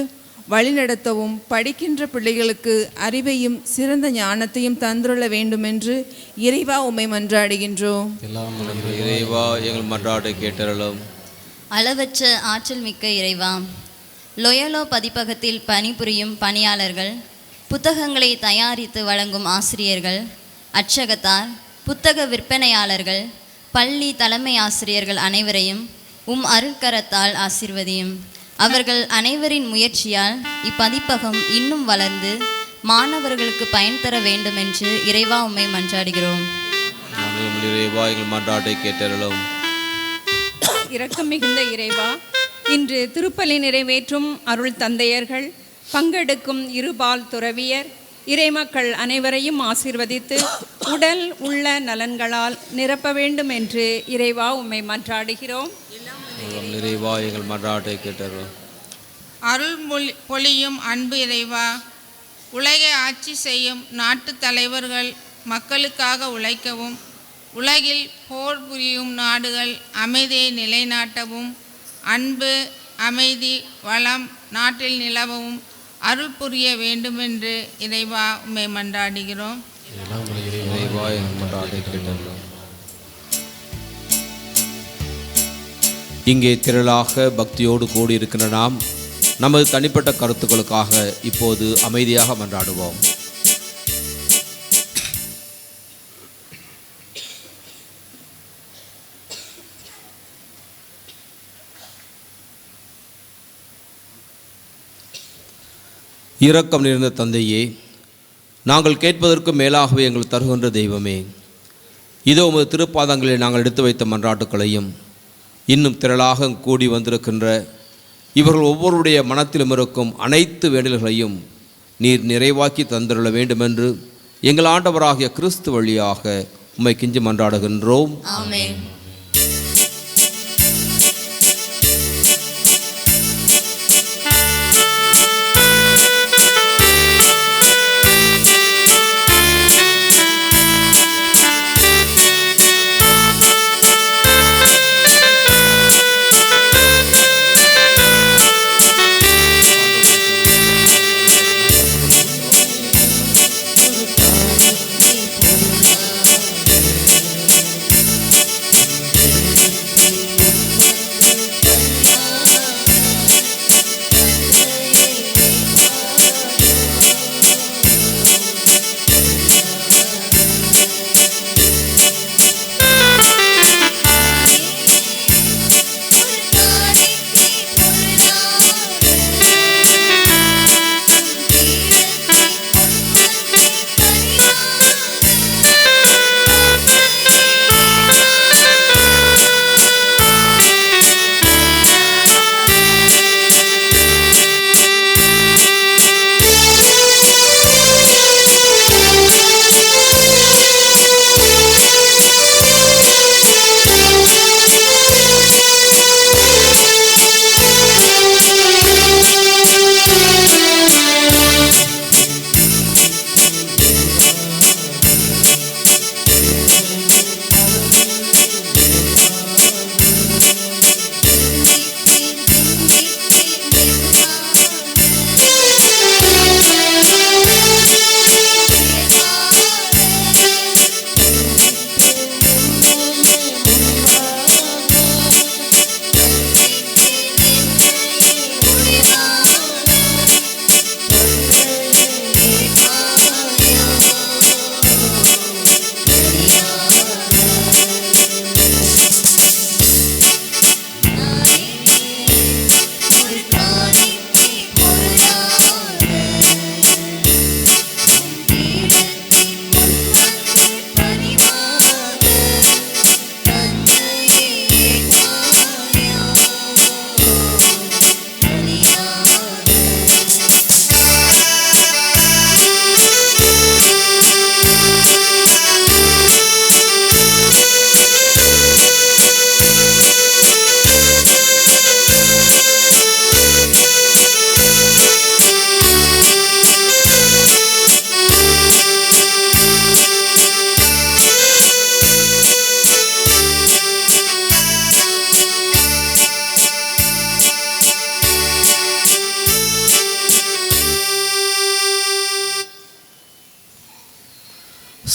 வழிநடத்தவும் படிக்கின்ற பிள்ளைகளுக்கு அறிவையும் சிறந்த ஞானத்தையும் தந்துள்ள வேண்டுமென்று இறைவா உம்மை மன்றாடுகின்றோம். இறைவா, எங்கள் மன்றாட்டை கேட்டருளும். அளவற்ற ஆற்றல் மிக்க இறைவா, லொயலோ பதிப்பகத்தில் பணிபுரியும் பணியாளர்கள், புத்தகங்களை தயாரித்து வழங்கும் ஆசிரியர்கள், அச்சகத்தார், புத்தக விற்பனையாளர்கள், பள்ளி தலைமை ஆசிரியர்கள் அனைவரையும் உம் அருட்கரத்தால் ஆசிர்வதியும். அவர்கள் அனைவரின் முயற்சியால் இப்பதிப்பகம் இன்னும் வளர்ந்து மாணவர்களுக்கு பயன் தர வேண்டும் என்று இறைவா உம்மை மன்றாடுகிறோம். இறைவா, எங்கள் மன்றாட்டை கேட்டருளும். இரக்கம் மிகுந்த இறைவா, இன்று திருப்பலி நிறைவேற்றும் அருள் தந்தையர்கள், பங்கெடுக்கும் இருபால் துறவியர், இறைமக்கள் அனைவரையும் ஆசீர்வதித்து உடல் உள்ள நலன்களால் நிரப்ப வேண்டும் என்று இறைவா உம்மை மன்றாடுகிறோம். இறைவா, எங்கள் மன்றாட்டை கேட்டருளும். அருள் பொழியும் அன்பு இறைவா, உலகை ஆட்சி செய்யும் நாட்டு தலைவர்கள் மக்களுக்காக உழைக்கவும், உலகில் போர் புரியும் நாடுகள் அமைதியை நிலைநாட்டவும், அன்பு அமைதி வளம் நாட்டில் நிலவவும் அருள் புரிய வேண்டுமென்று இறைவா உம்மை மன்றாடுகிறோம். இறைவா, எங்கள் மன்றாட்டை கேட்டருளும். இங்கே திரளாக பக்தியோடு கூடியிருக்கின்ற நாம் நமது தனிப்பட்ட கருத்துக்களுக்காக இப்போது அமைதியாக மன்றாடுவோம். இரக்கம் நிறைந்த தந்தையே, நாங்கள் கேட்பதற்கு மேலாகவே எங்கள் தருகின்ற தெய்வமே, இதோ உமது திருப்பாதங்களில் நாங்கள் எடுத்து வைத்த மன்றாட்டுக்களையும் இன்னும் திரளாக கூடி வந்திருக்கின்ற இவர்கள் ஒவ்வொருடைய மனத்திலும் இருக்கும் அனைத்து வேண்டல்களையும் நீர் நிறைவாக்கி தந்துள்ள வேண்டுமென்று எங்கள் ஆண்டவராகிய கிறிஸ்து வழியாக உம்மை கெஞ்சி மன்றாடுகின்றோம். ஆமென்.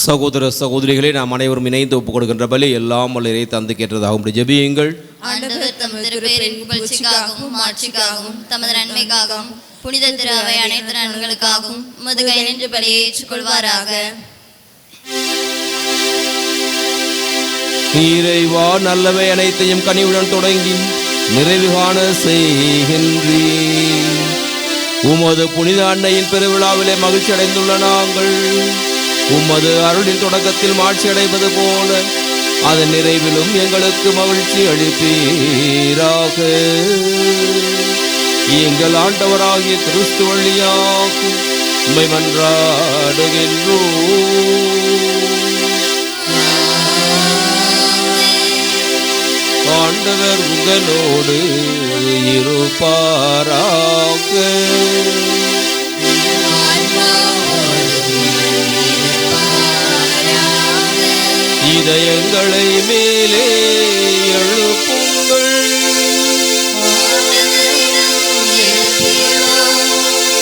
சகோதர சகோதரிகளே, நாம் அனைவரும் இணைந்து ஒப்புக் கொடுக்கின்ற பலி எல்லாம் வல்ல இறை தந்து கேட்டதாகும். ஜெபியுங்கள். ஆண்டவர் தம் திருப்பெயரின் புகழ்ச்சிக்காகவும் மாட்சிக்காகவும் தமது நன்மைக்காகவும் புனித திரு அவை அனைத்து நன்மைகளுக்காகவும் உமது கை நின்று பலியை ஏற்றுக்கொள்வாராக. இறைவா, நல்லவை அனைத்தையும் கனிவுடன் தொடங்கி நிறைவு காண செய்கின்றீர். உமது புனித அன்னையின் பெருவிழாவிலே மகிழ்ச்சி அடைந்துள்ள நாங்கள் உமது அருளின் தொடக்கத்தில் மாட்சி அடைவது போல அதன் நிறைவிலும் எங்களுக்கு மகிழ்ச்சி அளிப்பீராக. எங்கள் ஆண்டவராகிய கிறிஸ்து வழியாக உம்மை மன்றாடுகின்றோம். ஆண்டவர் உங்களோடு இருப்பாராக. இதயங்களை மேலே எழுப்புங்கள்.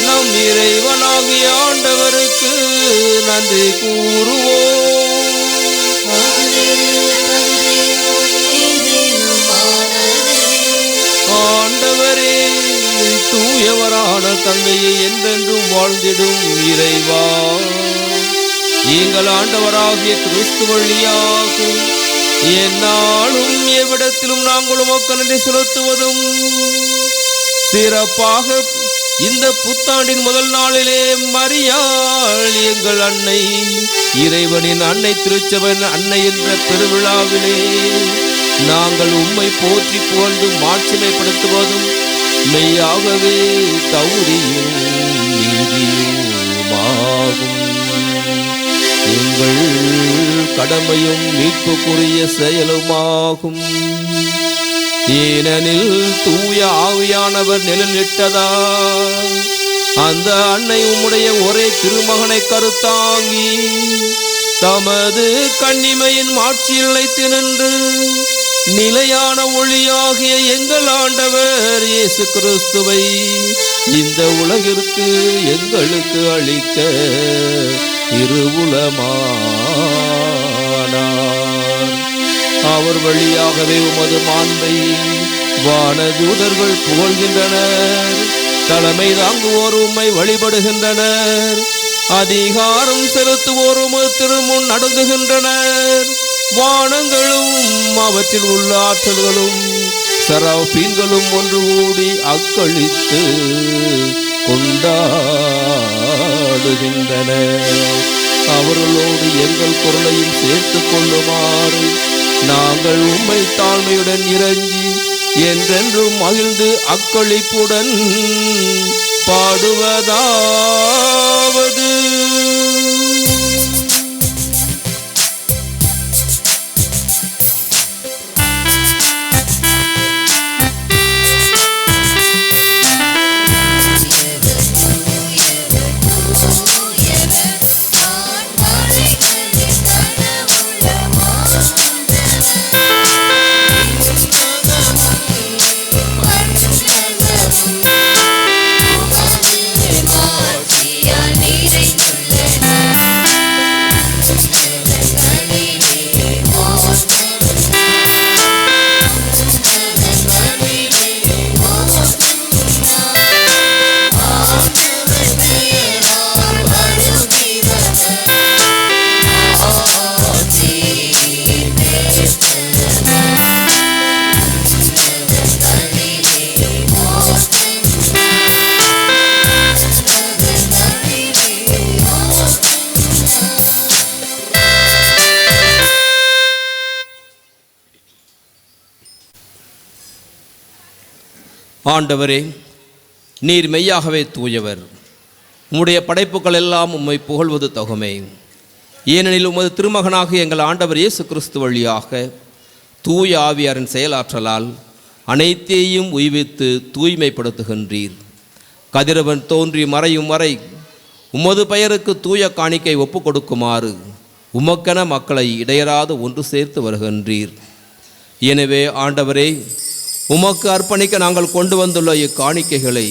நம் இறைவனாகிய ஆண்டவருக்கு நன்றி கூறுவோம். ஆண்டவரே, தூயவரான தந்தையை என்றென்றும் வாழ்ந்திடும் இறைவா, எங்கள் ஆண்டவராகிய கிறிஸ்து வழியாக எந்நாளும் எவ்விடத்திலும் நாங்கள் உமக்கு நன்றி செலுத்துவதும் சிறப்பாக இந்த புத்தாண்டின் முதல் நாளிலே மரியாள் எங்கள் அன்னை, இறைவனின் அன்னை, திருச்சபையின் அன்னை என்ற பெருவிழாவிலே நாங்கள் உம்மை போற்றி புகழ்ந்து மாட்சிமைப்படுத்துவதும் மெய்யாகவே தகுதியும் நீதியுமாகும். எங்கள் கடமையும் மீட்புக்குரிய செயலுமாகும். ஏனெனில் தூய ஆவியானவர் நிழலிட்டதால் அந்த அன்னை உம்முடைய ஒரே திருமகனை கருத்தாங்கி தமது கன்னிமையின் மாட்சியில் நிலைத்து நின்று நிலையான ஒளியாகிய எங்கள் ஆண்டவர் இயேசு கிறிஸ்துவை இந்த உலகிற்கு எங்களுக்கு அளிக்க திருவுளமானார். அவர் வழியாகவே உமது மாண்பை வானதூதர்கள் புகழ்கின்றனர். தலைமை தாங்குவோர் உம்மை வழிபடுகின்றனர். அதிகாரம் செலுத்துவோர் உமது திருமுன் நடுங்குகின்றனர். வானங்களும் அவற்றில் உள்ள ஆற்றல்களும் சராபீன்களும் ஒன்று கூடி அக்களித்து கொண்டாடுகின்றன. அவர்களோடு எங்கள் குரலையும் சேர்த்து கொள்ளுமாறு நாங்கள் உம்மை தாழ்மையுடன் இறங்கி என்றென்றும் மகிழ்ந்து அக்களிப்புடன் பாடுவதாவது. ஆண்டவரே, நீர் மெய்யாகவே தூயவர். உம்முடைய படைப்புகள் எல்லாம் உம்மை புகழ்வது தகுமே. ஏனெனில் உமது திருமகனாக எங்கள் ஆண்டவர் இயேசு கிறிஸ்து வழியாக தூய ஆவியாரின் செயலாற்றலால் அனைத்தையும் உய்வித்து தூய்மைப்படுத்துகின்றீர். கதிரவன் தோன்றி மறையும் வரை உமது பெயருக்கு தூய காணிக்கை ஒப்பு கொடுக்குமாறு உமக்கென மக்களை இடையராது ஒன்று சேர்த்து வருகின்றீர். எனவே ஆண்டவரே, உமக்கு அர்ப்பணிக்க நாங்கள் கொண்டு வந்துள்ள இக்காணிக்கைகளை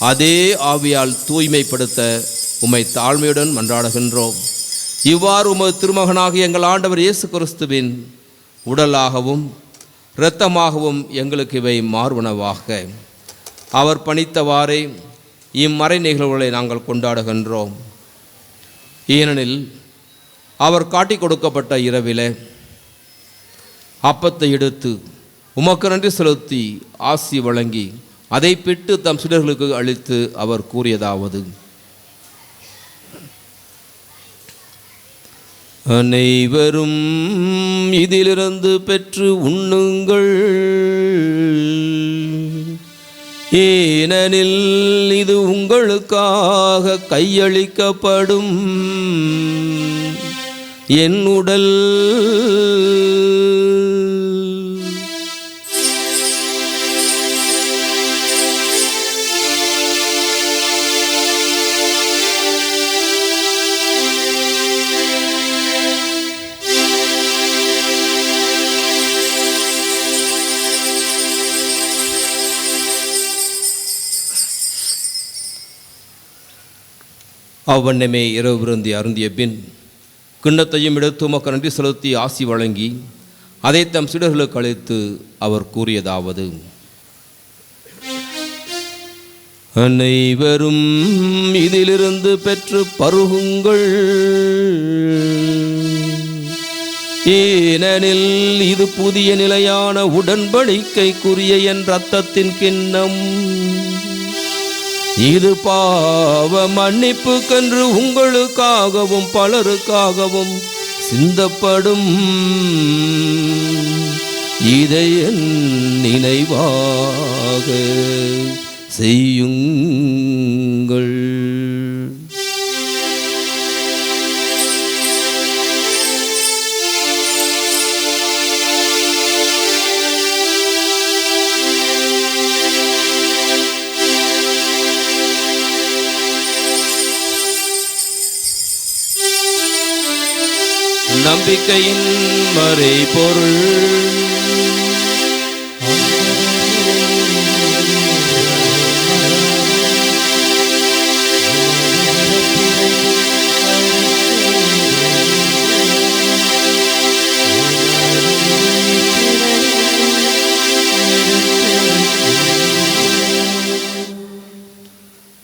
அதே ஆவியால் தூய்மைப்படுத்த உம்மை தாழ்மையுடன் மன்றாடுகின்றோம். இவ்வாறு உமது திருமகனாகிய எங்கள் ஆண்டவர் இயேசு கிறிஸ்துவின் உடலாகவும் இரத்தமாகவும் எங்களுக்கு இவை மாறுவனவாக. அவர் பணித்தவாறே இம்மறை நிகழ்வுகளை நாங்கள் கொண்டாடுகின்றோம். ஏனெனில் அவர் காட்டிக் கொடுக்கப்பட்ட இரவிலே அப்பத்தை எடுத்து உமக்கு நன்றி செலுத்தி ஆசி வழங்கி அதை பிட்டு தம் சீடர்களுக்கு அளித்து அவர் கூறியதாவது: அனைவரும் இதிலிருந்து பெற்று உண்ணுங்கள், ஏனெனில் இது உங்களுக்காக கையளிக்கப்படும் என் உடல். அவ்வண்ணமே இரவு விருந்தி அருந்திய பின் கிண்ணத்தையும் எடுத்து உமக்கு நன்றி செலுத்தி ஆசி வழங்கி அதை தம் சீடர்களுக்கு அளித்து அவர் கூறியதாவது: அனைவரும் இதிலிருந்து பெற்று பருகுங்கள், ஏனெனில் இது புதிய நிலையான உடன்படிக்கைக்குரிய என் இரத்தத்தின் கிண்ணம். இது பாவ மன்னிப்புக்கென்று உங்களுக்காகவும் பலருக்காகவும் சிந்தப்படும். இதை என் நினைவாக செய்யுங்கள். நம்பிக்கையின் மறைபொருள்.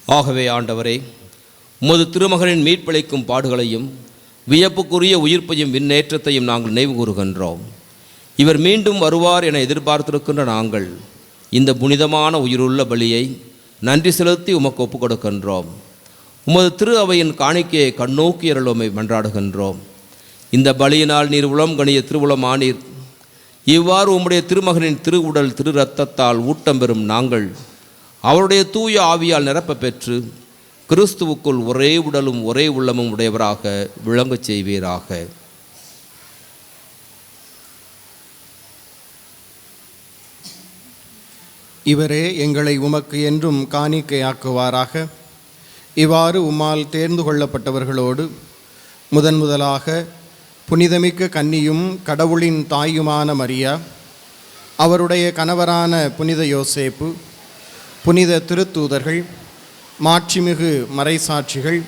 ஆகவே ஆண்டவரே, உமது திருமகனின் மீட்பளிக்கும் பாடுகளையும் வியப்புக்குரிய உயிர்ப்பையும் விண்ணேற்றத்தையும் நாங்கள் நினைவு கூறுகின்றோம். இவர் மீண்டும் வருவார் என எதிர்பார்த்திருக்கின்ற நாங்கள் இந்த புனிதமான உயிருள்ள பலியை நன்றி செலுத்தி உமக்கு ஒப்புக் கொடுக்கின்றோம். உமது திரு அவையின் காணிக்கையை கண்ணோக்கி அருளுமை மன்றாடுகின்றோம். இந்த பலியினால் நீர் உளம் கணிய திருவுளமானீர். இவ்வாறு உம்முடைய திருமகனின் திரு உடல் திரு இரத்தத்தால் ஊட்டம் பெறும் நாங்கள் அவருடைய தூய ஆவியால் நிரப்ப பெற்று கிறிஸ்துவுக்குள் ஒரே உடலும் ஒரே உள்ளமும் உடையவராக விளங்கச் செய்வீராக. இவரே எங்களை உமக்கு என்றும் காணிக்கையாக்குவாராக. இவ்வாறு உம்மால் தேர்ந்து கொள்ளப்பட்டவர்களோடு முதலாக புனிதமிக்க கன்னியும் கடவுளின் தாயுமான மரியா, அவருடைய கணவரான புனித யோசேப்பு, புனித திருத்தூதர்கள், மாட்சிமிகு மறைசாட்சிகள்,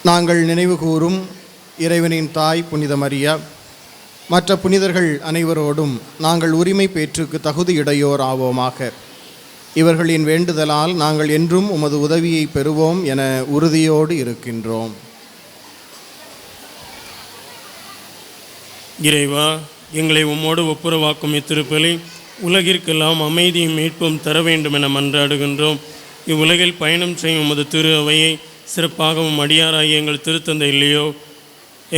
நாங்கள் நினைவு கூறும் இறைவனின் தாய் புனித மரியா, மற்ற புனிதர்கள் அனைவரோடும் நாங்கள் உரிமை பேற்றுக்கு தகுதியுடையோர் ஆவோமாக. இவர்களின் வேண்டுதலால் நாங்கள் என்றும் உமது உதவியை பெறுவோம் என உறுதியோடு இருக்கின்றோம். இறைவா, எங்களை உம்மோடு ஒப்புரவாக்கும் இத்திருப்பலி உலகிற்கெல்லாம் அமைதியும் மீட்பும் தர வேண்டும் என மன்றாடுகின்றோம். இவ்வுலகில் பயணம் செய்யும் உமது திரு அவையை சிறப்பாகவும் அடியாராகிய எங்கள் திருத்தந்தை இல்லையோ,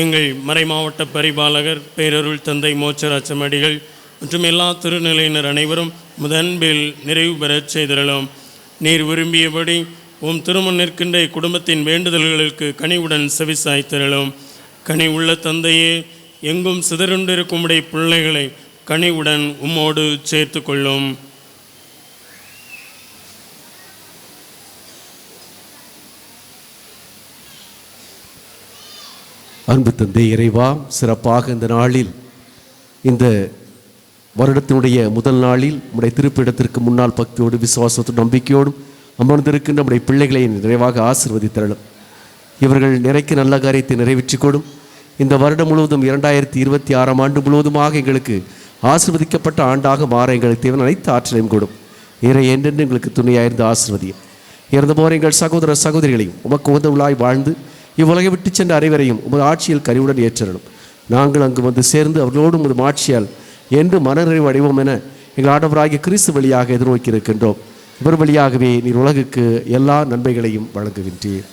எங்கள் மறைமாவட்ட பரிபாலகர் பேரருள் தந்தை மோட்சராச்சமடிகள் மற்றும் எல்லா திருநிலையினர் அனைவரும் முதன்பில் நிறைவு பெறச் செய்திடலாம். நீர் விரும்பியபடி உம் திருமுன் நிற்கின்ற இக்குடும்பத்தின் வேண்டுதல்களுக்கு கனிவுடன் செவிசாய்த்திரளும். கனி உள்ள தந்தையே, எங்கும் சிதறுண்டிருக்கும் உடைய பிள்ளைகளை கனிவுடன் உம்மோடு சேர்த்து கொள்ளும். அன்பு தந்தை இறைவா, சிறப்பாக இந்த நாளில், இந்த வருடத்தினுடைய முதல் நாளில் உடைய திருப்பிடத்திற்கு முன்னால் பக்தியோடு விசுவாசத்தோடு நம்பிக்கையோடும் அமர்ந்திருக்கின்ற நம்முடைய பிள்ளைகளை நிறைவாக ஆசீர்வதித்தரலும். இவர்கள் நிறைக்கு நல்ல காரியத்தை நிறைவேற்றிக் கொடும். இந்த வருடம் முழுவதும் 2026 ஆண்டு முழுவதுமாக எங்களுக்கு ஆசீர்வதிக்கப்பட்ட ஆண்டாக மாற எங்களுக்கு தேவன் அனைத்து ஆற்றலையும் கொடும். இறை என்றென்று எங்களுக்கு துணையாயிருந்து ஆசீர்வதியும். இறந்த போகிற எங்கள் சகோதர சகோதரிகளையும் உமக்கு உதவுளாய் வாழ்ந்து இவ்வுலகை விட்டு சென்ற அனைவரையும் உமது ஆட்சியில் கனிவுடன் ஏற்றணும். நாங்கள் அங்கு வந்து சேர்ந்து அவர்களோடு உமது ஆட்சியால் என்று மனநிறைவு அடைவோம் என எங்கள் ஆண்டவராகிய கிறிஸ்து வழியாக எதிர்நோக்கி இருக்கின்றோம். இவர் வழியாகவே நீர் உலகுக்கு எல்லா நன்மைகளையும் வழங்குகின்றீர்.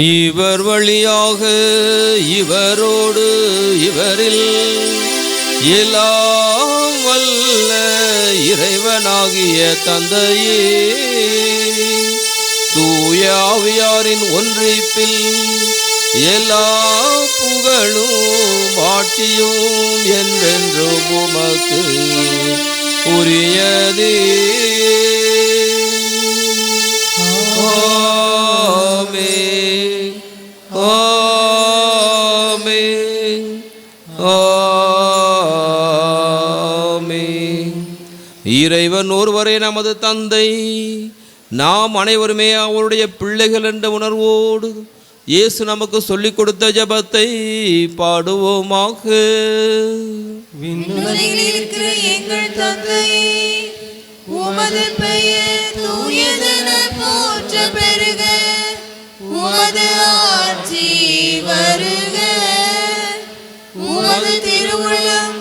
இவர் வழியாக இவரோடு இவரில் எல்லாம் வல்ல இறைவனாகிய தந்தையே, தூய ஆவியாரின் ஒன்றிப்பில் எல்லா புகழும் ஆட்சியும் என்றென்றும் உமக்கு உரியதே. இறைவன் ஒருவரே நமது தந்தை. நாம் அனைவருமே அவருடைய பிள்ளைகள் என்ற உணர்வோடு இயேசு நமக்கு சொல்லிக் கொடுத்த ஜெபத்தை பாடுவோமாக. விண்ணுலகில் இருக்கிற எங்கள் தந்தையே, உமது பெயர் தூயதென போற்ற பெறுக. உமது ஆட்சி வருக. உமது திருவுள்ளம்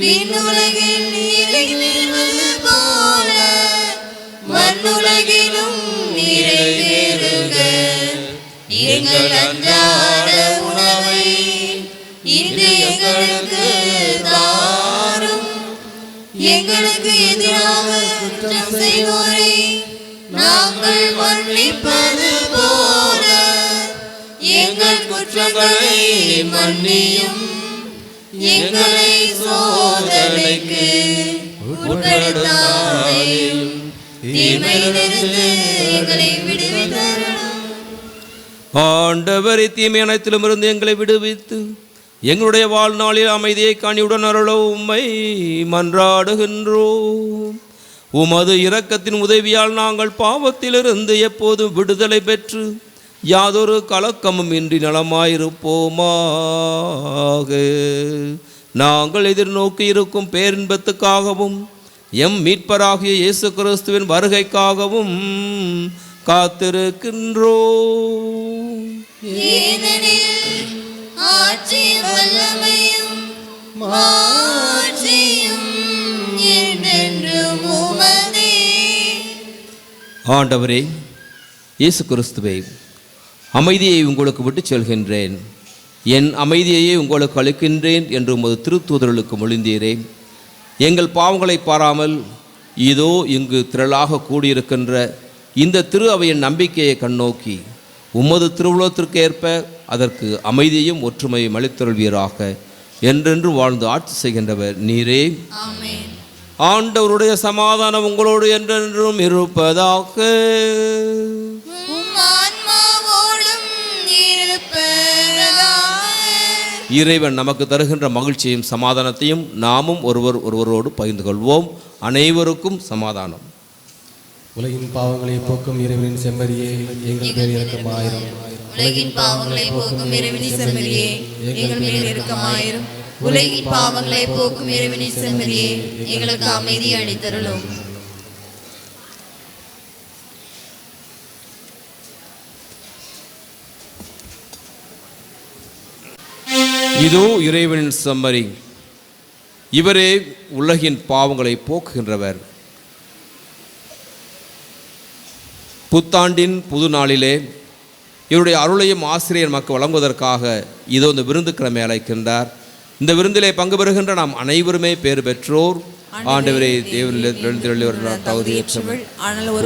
விண்ணுலகில் நிறைவேறுவது போல மண்ணுலகிலும் நிறைவேறுக. எங்கள் அன்றாட உணவை இன்று எங்களுக்கு தாரும். எங்களுக்கு எதிராக குற்றம் செய்வோரை நாங்கள் மன்னிப்பது போல எங்கள் குற்றங்களை மன்னியும். எங்களை சோதனைக்கு உட்படுத்தாதேயும், தீமையிலிருந்து எங்களை விடுவித்தருளும். ஆண்டவரை தீமை அனைத்திலும் இருந்து எங்களை விடுவித்து எங்களுடைய வாழ்நாளில் அமைதியை காணியுடன் அருள உம்மை மன்றாடுகின்றோம். உமது இரக்கத்தின் உதவியால் நாங்கள் பாவத்திலிருந்து எப்போதும் விடுதலை பெற்று யாதொரு கலக்கமும் இன்றி நலமாயிருப்போமாக. நாங்கள் எதிர்நோக்கி இருக்கும் பேரின்பத்துக்காகவும் எம் மீட்பராகிய இயேசு கிறிஸ்துவின் வருகைக்காகவும் காத்திருக்கின்றோம். ஏனெனில் ஆட்சியும் வல்லமையும் மாட்சியும் என்றென்றும் உமதே. ஆண்டவரே இயேசு கிறிஸ்துவே, அமைதியை உங்களுக்கு விட்டுச் செல்கின்றேன், என் அமைதியையே உங்களுக்கு அளிக்கின்றேன் என்று உமது திருத்தூதர்களுக்கு மொழிந்தீரே. எங்கள் பாவங்களை பாராமல் இதோ இங்கு திரளாக கூடியிருக்கின்ற இந்த திரு அவையின் நம்பிக்கையை கண்ணோக்கி உமது திருவுளத்திற்கு ஏற்ப அதற்கு அமைதியையும் ஒற்றுமையும் அளித்தருள்வீராக. என்றென்று வாழ்ந்து ஆட்சி செய்கின்றவர் நீரே. ஆண்டவருடைய சமாதானம் உங்களோடு என்றென்றும் இருப்பதாக. இறைவன் நமக்கு தருகின்ற மகிழ்ச்சியும் சமாதானத்தையும் நாமும் ஒருவரோடு பகிர்ந்து கொள்வோம். அனைவருக்கும் சமாதானம். உலகின் பாவங்களை போக்கும் இறைவனின் செம்மறியே, எங்கள் மேல் இரக்கமாயிரும். உலகின் பாவங்களை போக்கும் இறைவனின் செம்மறியே, எங்கள் மேல் இரக்கமாயிரும். உலகின் பாவங்களை போக்கும் இறைவனின் செம்மறியே, எங்களுக்கு அமைதி அளித்தருளும். இதோ இறைவனின் செம்மறி, இவரே உலகின் பாவங்களை போக்குகின்றவர். புத்தாண்டின் புது நாளிலே இவருடைய அருளையும் ஆசிரியர் மக்கள் வழங்குவதற்காக இதோ இந்த விருந்துக்கிழமை அழைக்கின்றார். இந்த விருந்திலே பங்கு பெறுகின்ற நாம் அனைவருமே பேறு பெற்றோர். ஆண்டவரே, தேவனில் தகுதியேற்றவள்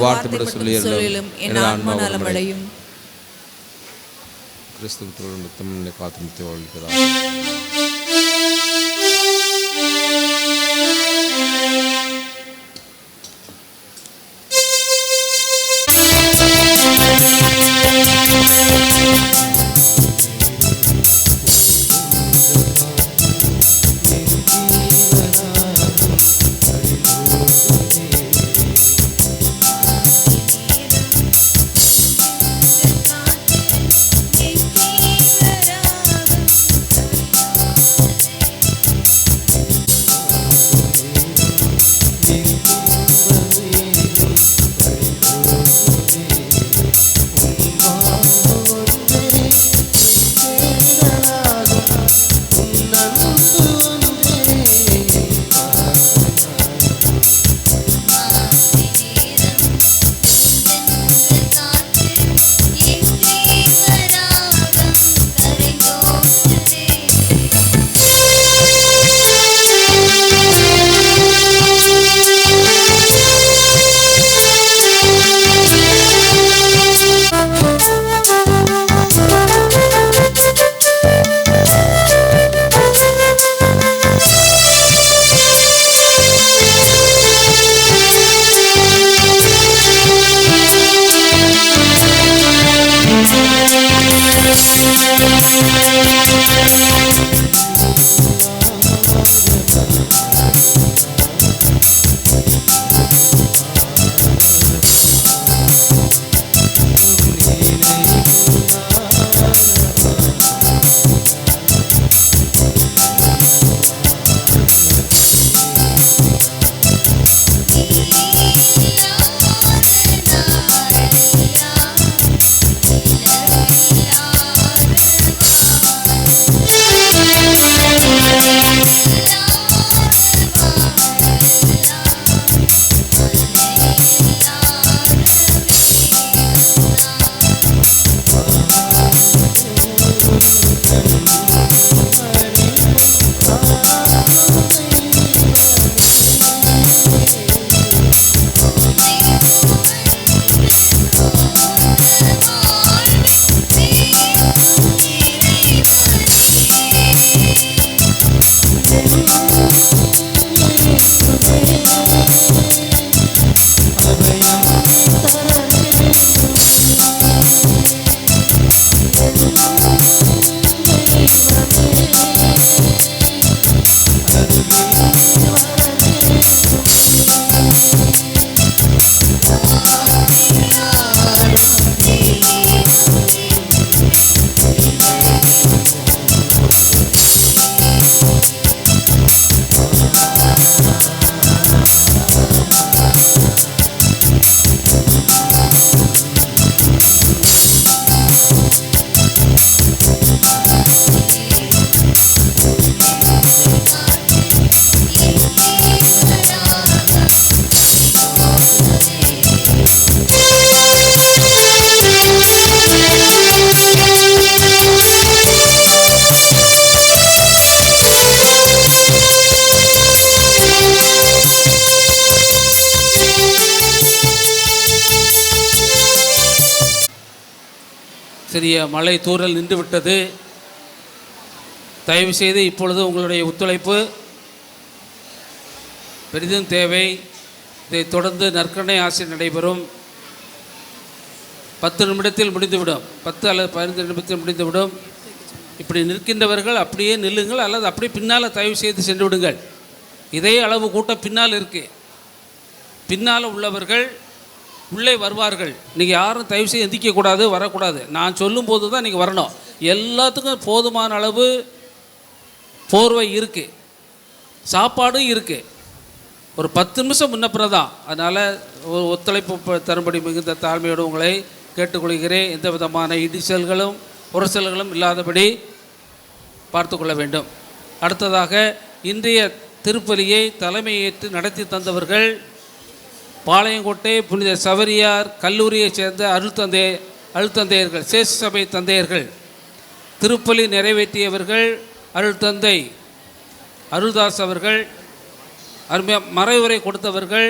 வார்த்தை சொல்லியும் கிறிஸ்துவ காத்து வாழ்கிறார். சிறிய மழை தூறல் நின்றுவிட்டது. தயவுசெய்து இப்பொழுது உங்களுடைய ஒத்துழைப்பு பெரிதும் தேவை. இதை தொடர்ந்து நற்கருணை ஆசி நடைபெறும். 10 நிமிடத்தில் முடிந்துவிடும், 10 அல்லது 15 நிமிடத்தில் முடிந்துவிடும். இப்படி நிற்கின்றவர்கள் அப்படியே நில்லுங்கள், அல்லது அப்படியே பின்னால் தயவு செய்து சென்று விடுங்கள். இதே அளவு கூட்டம் பின்னால் இருக்குது. பின்னால் உள்ளவர்கள் உள்ளே வருவார்கள். நீங்கள் யாரும் தயவு செய்து எந்திக்கக்கூடாது, வரக்கூடாது. நான் சொல்லும்போது தான் நீங்கள் வரணும். எல்லாத்துக்கும் போதுமான அளவு போர்வை இருக்குது, சாப்பாடும் இருக்குது. ஒரு 10 நிமிஷம் முன்னப்புறம் தான். அதனால் ஒத்துழைப்பு தரும்படி மிகுந்த தாழ்மையோடு உங்களை கேட்டுக்கொள்கிறேன். எந்த விதமான இடிசல்களும் உரசல்களும் இல்லாதபடி பார்த்து கொள்ள வேண்டும். அடுத்ததாக இன்றைய திருப்பலியை தலைமையேற்று நடத்தி தந்தவர்கள் பாளையங்கோட்டை புனித சவரியார் கல்லூரியைச் சேர்ந்த அருள்தந்தையர்கள், சேஷ சபை தந்தையர்கள். திருப்பலி நிறைவேற்றியவர்கள் அருள்தந்தை அருள்தாஸ் அவர்கள். மறைவுரை கொடுத்தவர்கள்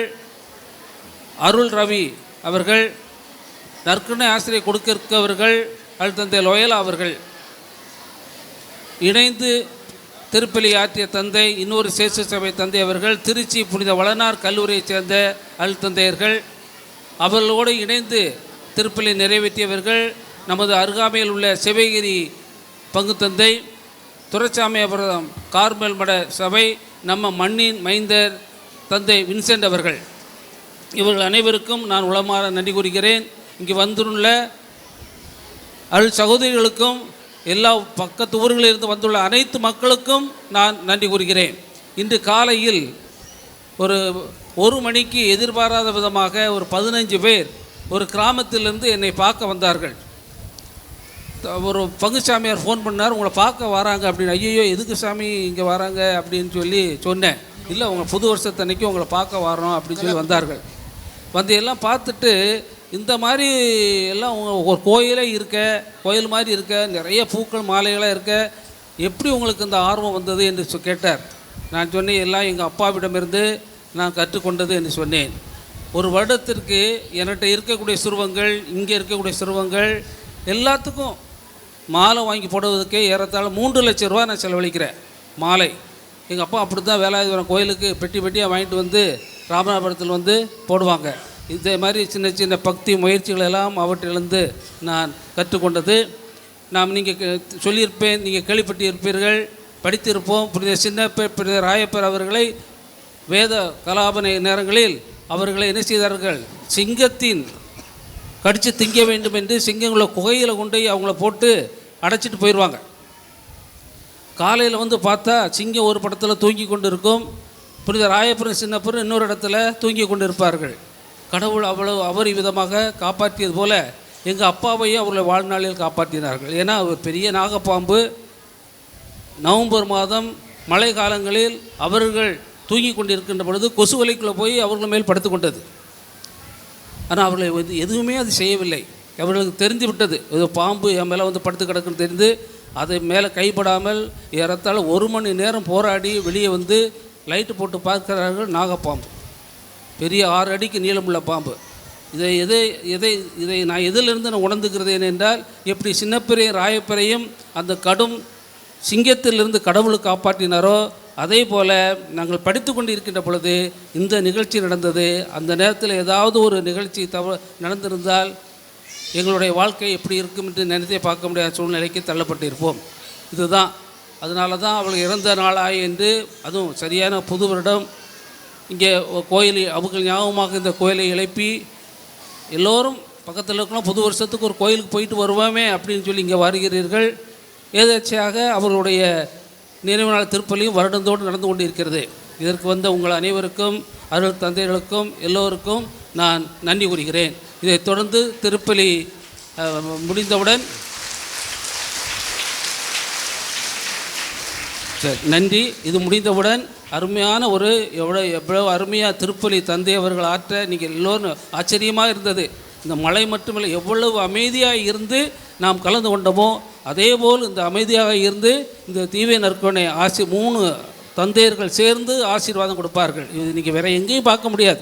அருள் ரவி அவர்கள். நற்கருணை ஆசிரியை கொடுக்க இருக்கவர்கள் அருள்தந்தை லோயலா அவர்கள். இணைந்து திருப்பலி ஆற்றிய தந்தை இன்னொரு சேஷ சபை தந்தை அவர்கள். திருச்சி புனித வளனார் கல்லூரியைச் சேர்ந்த அருள்தந்தையர்கள். அவர்களோடு இணைந்து திருப்பலி நிறைவேற்றியவர்கள் நமது அருகாமையில் உள்ள சிவகிரி பங்கு தந்தை துரைசாமிபுரம் கார்மல் மட சபை நம்ம மண்ணின் மைந்தர் தந்தை வின்சென்ட் அவர்கள். இவர்கள் அனைவருக்கும் நான் உளமாற நன்றி கூறுகிறேன். இங்கு வந்துள்ள அருள் சகோதரிகளுக்கும் எல்லா பக்கத்து ஊர்களிலிருந்து வந்துள்ள அனைத்து மக்களுக்கும் நான் நன்றி கூறுகிறேன். இன்று காலையில் ஒரு மணிக்கு எதிர்பாராத விதமாக ஒரு 15 பேர் ஒரு கிராமத்திலிருந்து என்னை பார்க்க வந்தார்கள். ஒரு பங்கு சாமியார் ஃபோன் பண்ணார், உங்களை பார்க்க வராங்க அப்படின்னு. ஐயோ எதுக்கு சாமி இங்கே வராங்க அப்படின்னு சொல்லி சொன்னேன். இல்லை, உங்களை புது வருஷத்தன்னைக்கு உங்களை பார்க்க வரோம் அப்படின்னு சொல்லி வந்தார்கள். வந்து எல்லாம் பார்த்துட்டு இந்த மாதிரி எல்லாம் ஒரு கோயிலே இருக்க, கோயில் மாதிரி இருக்க, நிறைய பூக்கள் மாலைகளாக இருக்க, எப்படி உங்களுக்கு இந்த ஆர்வம் வந்தது என்று கேட்டார். நான் சொன்னேன், எல்லாம் எங்கள் அப்பாவிடமிருந்து நான் கற்றுக்கொண்டது என்று சொன்னேன். ஒரு வருடத்திற்கு என்கிட்ட இருக்கக்கூடிய சிறுவங்கள், இங்கே இருக்கக்கூடிய சிறுவங்கள் எல்லாத்துக்கும் மாலை வாங்கி போடுவதற்கே ஏறத்தாழ 3 லட்சம் ரூபா நான் செலவழிக்கிறேன். மாலை எங்கள் அப்பா அப்படி தான் வேலாயுதபுரம் கோயிலுக்கு பெட்டி பெட்டியாக வாங்கிட்டு வந்து ராமநாதபுரத்தில் வந்து போடுவாங்க. இதே மாதிரி சின்ன சின்ன பக்தி முயற்சிகள் எல்லாம் அவற்றிலிருந்து நான் கற்றுக்கொண்டது. நீங்கள் சொல்லியிருப்பேன், நீங்கள் கேள்விப்பட்டிருப்பீர்கள், படித்திருப்போம். புனித ராயப்பர் அவர்களை வேத கலாபனை நேரங்களில் அவர்களை என்ன செய்தார்கள், சிங்கத்தின் கடித்து திங்க வேண்டும் என்று சிங்கங்களை குகையில் கொண்டு அவங்கள போட்டு அடைச்சிட்டு போயிடுவாங்க. காலையில் வந்து பார்த்தா சிங்கம் ஒரு படத்தில் தூங்கி கொண்டு இருக்கும், புனித ராயப்பரும் சின்னப்பரும் இன்னொரு இடத்துல தூங்கி கொண்டு இருப்பார்கள். கடவுள் அவ்வளவு அபரிவிதமாக காப்பாற்றியது போல எங்கள் அப்பாவையும் அவர்களை வாழ்நாளில் காப்பாற்றினார்கள். ஏன்னா ஒரு பெரிய நாகப்பாம்பு நவம்பர் மாதம் மழை காலங்களில் அவர்கள் தூங்கி கொண்டிருக்கின்ற பொழுது கொசு வலைக்குள்ளே போய் அவர்கள் மேல் படுத்து கொண்டது. ஆனால் அவர்களை வந்து எதுவுமே அது செய்யவில்லை. அவர்களுக்கு தெரிந்து விட்டது, இது பாம்பு என் மேலே வந்து படுத்து கிடக்குன்னு தெரிந்து அதை மேலே கைப்படாமல் ஏறத்தாழ 1 மணி நேரம் போராடி வெளியே வந்து லைட்டு போட்டு பார்க்கிறார்கள். நாகப்பாம்பு, பெரிய 6 அடிக்கு நீளமுள்ள பாம்பு. இதை நான் எதிலிருந்து நான் உணர்ந்துக்கிறேன் என்றால், எப்படி சின்னப்பெரிய ராயப்பரையும் அந்த கடும் சிங்கத்திலிருந்து கடவுளை காப்பாற்றினாரோ அதே போல் நாங்கள் படித்து கொண்டு இருக்கின்ற பொழுது இந்த நிகழ்ச்சி நடந்தது. அந்த நேரத்தில் ஏதாவது ஒரு நிகழ்ச்சி நடந்திருந்தால் எங்களுடைய வாழ்க்கை எப்படி இருக்கும் என்று நினைத்தே பார்க்க முடியாத சூழ்நிலைக்கு தள்ளப்பட்டிருப்போம். இதுதான், அதனால தான் அவள் இறந்த நாளாய் என்று, அதுவும் சரியான புது வருடம் இங்கே கோயில் அவர்கள் ஞாபகமாக இந்த கோயிலை எழுப்பி எல்லோரும் பக்கத்தில் இருக்கலாம், புது வருஷத்துக்கு ஒரு கோயிலுக்கு போயிட்டு வருவோமே அப்படின்னு சொல்லி இங்கே வருகிறீர்கள். எதேச்சையாக அவர்களுடைய நினைவு நாள் திருப்பலியும் வருடந்தோடு நடந்து கொண்டு இருக்கிறது. இதற்கு வந்த உங்கள் அனைவருக்கும் அருள் தந்தைகளுக்கும் எல்லோருக்கும் நான் நன்றி கூறுகிறேன். இதைத் தொடர்ந்து திருப்பலி முடிந்தவுடன் நன்றி. இது முடிந்தவுடன் அருமையான எவ்வளோ அருமையாக திருப்பலி தந்தை அவர்கள் ஆற்ற நீங்கள் எல்லோரும் ஆச்சரியமாக இருந்தது. இந்த மழை மட்டுமில்லை, எவ்வளவு அமைதியாக இருந்து நாம் கலந்து கொண்டோமோ அதேபோல் இந்த அமைதியாக இருந்து இந்த தீவை நற்கருணை 3 தந்தையர்கள் சேர்ந்து ஆசீர்வாதம் கொடுப்பார்கள். இது இன்றைக்கி வேறு எங்கேயும் பார்க்க முடியாது.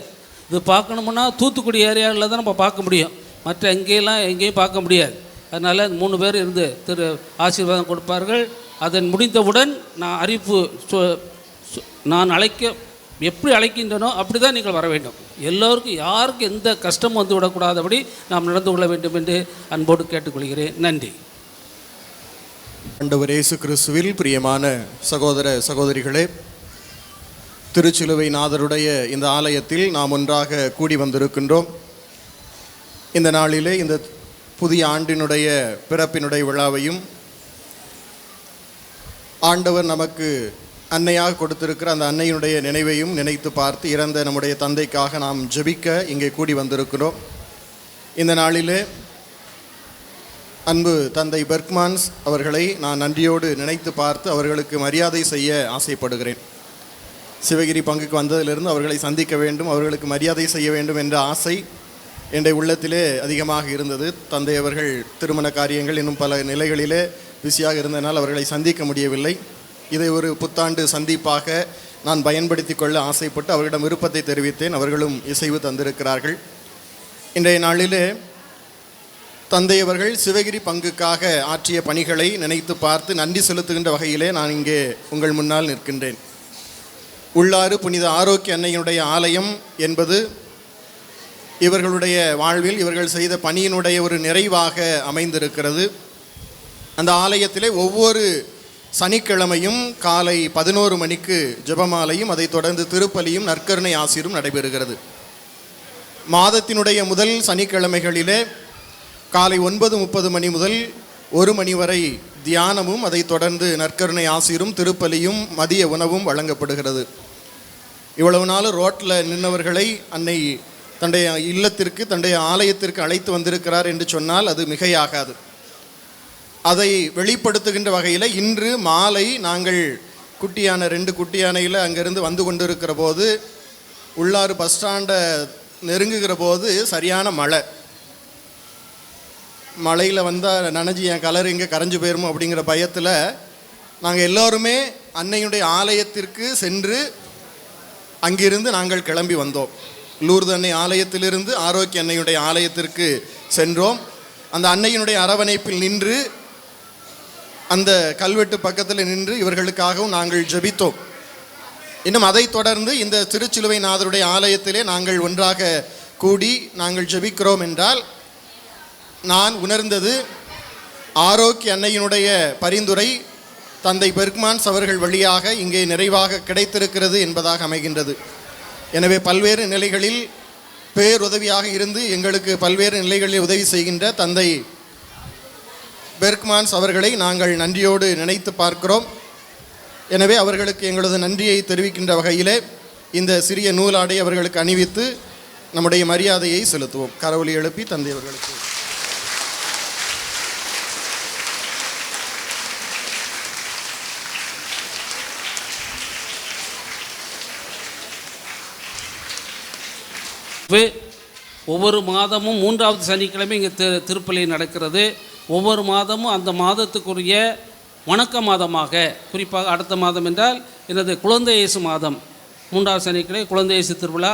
இது பார்க்கணுமுன்னா தூத்துக்குடி ஏரியாவில் தான் நம்ம பார்க்க முடியும், மற்ற எங்கேயும் பார்க்க முடியாது. அதனால் 3 பேர் இருந்து ஆசீர்வாதம் கொடுப்பார்கள். அதன் முடிந்தவுடன் நான் அறிவிப்பு நான் எப்படி அழைக்கின்றனோ அப்படி தான் நீங்கள் வர வேண்டும். எல்லோருக்கும் யாருக்கும் எந்த கஷ்டமும் வந்து விடக்கூடாதபடி நாம் நடந்து கொள்ள வேண்டும் என்று அன்போடு கேட்டுக்கொள்கிறேன். நன்றி. ஆண்டவர் இயேசு கிறிஸ்துவில் பிரியமான சகோதர சகோதரிகளே, திருச்சிலுவை நாதருடைய இந்த ஆலயத்தில் நாம் ஒன்றாக கூடி வந்திருக்கின்றோம். இந்த நாளிலே இந்த புதிய ஆண்டினுடைய பிறப்பினுடைய விழாவையும் ஆண்டவர் நமக்கு அன்னையாக கொடுத்திருக்கிற அந்த அன்னையினுடைய நினைவையும் நினைத்து பார்த்து இறந்த நம்முடைய தந்தைக்காக நாம் ஜெபிக்க இங்கே கூடி வந்திருக்கிறோம். இந்த நாளிலே அன்பு தந்தை பெர்க்மான்ஸ் அவர்களை நான் நன்றியோடு நினைத்து பார்த்து அவர்களுக்கு மரியாதை செய்ய ஆசைப்படுகிறேன். சிவகிரி பங்குக்கு வந்ததிலிருந்து அவர்களை சந்திக்க வேண்டும், அவர்களுக்கு மரியாதை செய்ய வேண்டும் என்ற ஆசை என்னுடைய உள்ளத்திலே அதிகமாக இருந்தது. தந்தை அவர்கள் திருமண காரியங்கள் இன்னும் பல நிலைகளிலே பிஸியாக இருந்ததனால் அவர்களை சந்திக்க முடியவில்லை. இதை ஒரு புத்தாண்டு சந்திப்பாக நான் பயன்படுத்தி கொள்ள ஆசைப்பட்டு அவர்களிடம் விருப்பத்தை தெரிவித்தேன். அவர்களும் இசைவு தந்திருக்கிறார்கள். இன்றைய நாளிலே தந்தை அவர்கள் சிவகிரி பங்குக்காக ஆற்றிய பணிகளை நினைத்து பார்த்து நன்றி செலுத்துகின்ற வகையிலே நான் இங்கே உங்கள் முன்னால் நிற்கின்றேன். உள்ளாறு புனித ஆரோக்கிய அன்னையினுடைய ஆலயம் என்பது இவர்களுடைய வாழ்வில் இவர்கள் செய்த பணியினுடைய ஒரு நிறைவாக அமைந்திருக்கிறது. அந்த ஆலயத்திலே ஒவ்வொரு சனிக்கிழமையும் காலை 11 மணிக்கு ஜெபமாலையும் அதைத் தொடர்ந்து திருப்பலியும் நற்கருணை ஆசீரும் நடைபெறுகிறது. மாதத்தினுடைய முதல் சனிக்கிழமைகளிலே காலை 9:30 மணி முதல் 1 மணி வரை தியானமும் அதைத் தொடர்ந்து நற்கருணை ஆசீரும் திருப்பலியும் மதிய உணவும் வழங்கப்படுகிறது. இவ்வளவு நாள் ரோட்டில் நின்றவர்களை அன்னை தன்னுடைய இல்லத்திற்கு தன்னுடைய ஆலயத்திற்கு அழைத்து வந்திருக்கிறார் என்று சொன்னால் அது மிகையாகாது. அதை வெளிப்படுத்துகின்ற வகையில் இன்று மாலை நாங்கள் குட்டியான 2 குட்டி யானையில் அங்கேருந்து வந்து கொண்டிருக்கிற போது உள்ளாறு பஸ் ஸ்டாண்டை நெருங்குகிற போது சரியான மழையில் வந்தால் நனைஞ்சி என் கலர் எங்கே கரைஞ்சு போயிருமோ அப்படிங்கிற பயத்தில் நாங்கள் எல்லோருமே அன்னையுடைய ஆலயத்திற்கு சென்று அங்கிருந்து நாங்கள் கிளம்பி வந்தோம். லூர்து அன்னை ஆலயத்திலிருந்து ஆரோக்கிய அன்னையுடைய ஆலயத்திற்கு சென்றோம். அந்த அன்னையினுடைய அரவணைப்பில் நின்று அந்த கல்வெட்டு பக்கத்தில் நின்று இவர்களுக்காகவும் நாங்கள் ஜெபித்தோம். இன்னும் அதை தொடர்ந்து இந்த திருச்சிலுவை நாதருடைய ஆலயத்திலே நாங்கள் ஒன்றாக கூடி நாங்கள் ஜெபிக்கிறோம் என்றால் நான் உணர்ந்தது ஆரோக்கிய அன்னையினுடைய பரிந்துரை தந்தை பெர்க்மான்ஸ் அவர்கள் வழியாக இங்கே நிறைவாக கிடைத்திருக்கிறது என்பதாக அமைகின்றது. எனவே பல்வேறு நிலைகளில் பேருதவியாக இருந்து எங்களுக்கு பல்வேறு நிலைகளில் உதவி செய்கின்ற தந்தை பெர்க்மான்ஸ் அவர்களை நாங்கள் நன்றியோடு நினைத்து பார்க்கிறோம். எனவே அவர்களுக்கு எங்களது நன்றியை தெரிவிக்கின்ற வகையிலே இந்த சிறிய நூலாடை அவர்களுக்கு அணிவித்து நம்முடைய மரியாதையை செலுத்துவோம். கரவொலி எழுப்பி தந்தை அவர்களுக்கு ஒவ்வொரு மாதமும் 3வது சனிக்கிழமை இங்கே திருப்பலி நடக்கிறது. ஒவ்வொரு மாதமும் அந்த மாதத்துக்குரிய வணக்க மாதமாக, குறிப்பாக அடுத்த மாதம் என்றால் எனது குழந்தை இயேசு மாதம் 3வது சனிக்கிழமை குழந்தை இயேசு திருவிழா,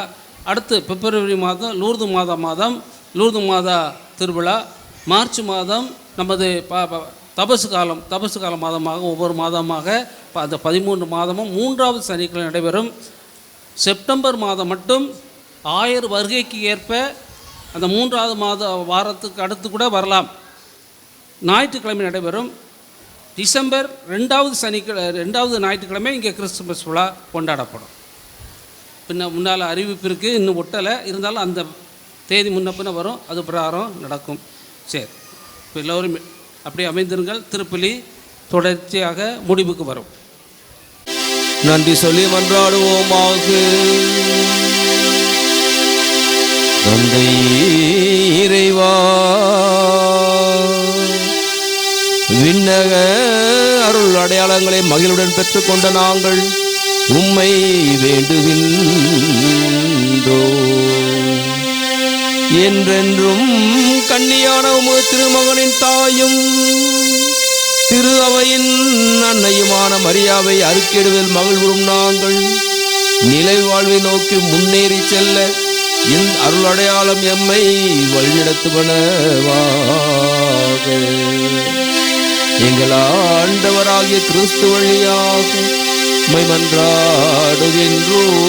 அடுத்து பிப்ரவரி மாதம் லூர்து மாதா திருவிழா, மார்ச் மாதம் நமது தபசு கால மாதமாக ஒவ்வொரு மாதமாக அந்த 13 மாதமும் 3வது சனிக்கிழமை நடைபெறும். செப்டம்பர் மாதம் மட்டும் 1000 வருகைக்கு ஏற்ப அந்த 3வது வாரத்துக்கு அடுத்து கூட வரலாம், ஞாயிற்றுக்கிழமை நடைபெறும். டிசம்பர் 2வது ஞாயிற்றுக்கிழமை இங்கே கிறிஸ்துமஸ் விழா கொண்டாடப்படும். முன்னால் அறிவிப்பிற்கு இன்னும் ஒட்டலை, இருந்தாலும் அந்த தேதி முன்ன வரும், அது பிரகாரம் நடக்கும். சரி, இப்போ எல்லோரும் அப்படியே அமைந்திருங்கள். திருப்பலி தொடர்ச்சியாக முடிவுக்கு வரும். நன்றி சொல்லி மன்றாடுவோமாக. தந்தை இறைவா, விண்ணக அருள் அடையாளங்களை மகிழ்வுடன் பெற்றுக்கொண்ட நாங்கள் உம்மை வேண்டுகின்றோம். என்றென்றும் கன்னியான உமது திருமகனின் தாயும் திரு அவையின் அன்னையுமான மரியாவை அறிக்கையிடுவதில் மகிழ்வுறும் நாங்கள் நிலை வாழ்வை நோக்கி முன்னேறி செல்ல என் அருள் அடையாளம் எம்மை வழிநடத்துவனவாக. எங்கள் ஆண்டவராகிய கிறிஸ்து வழியாக உம்மை மன்றாடுகின்றோம்.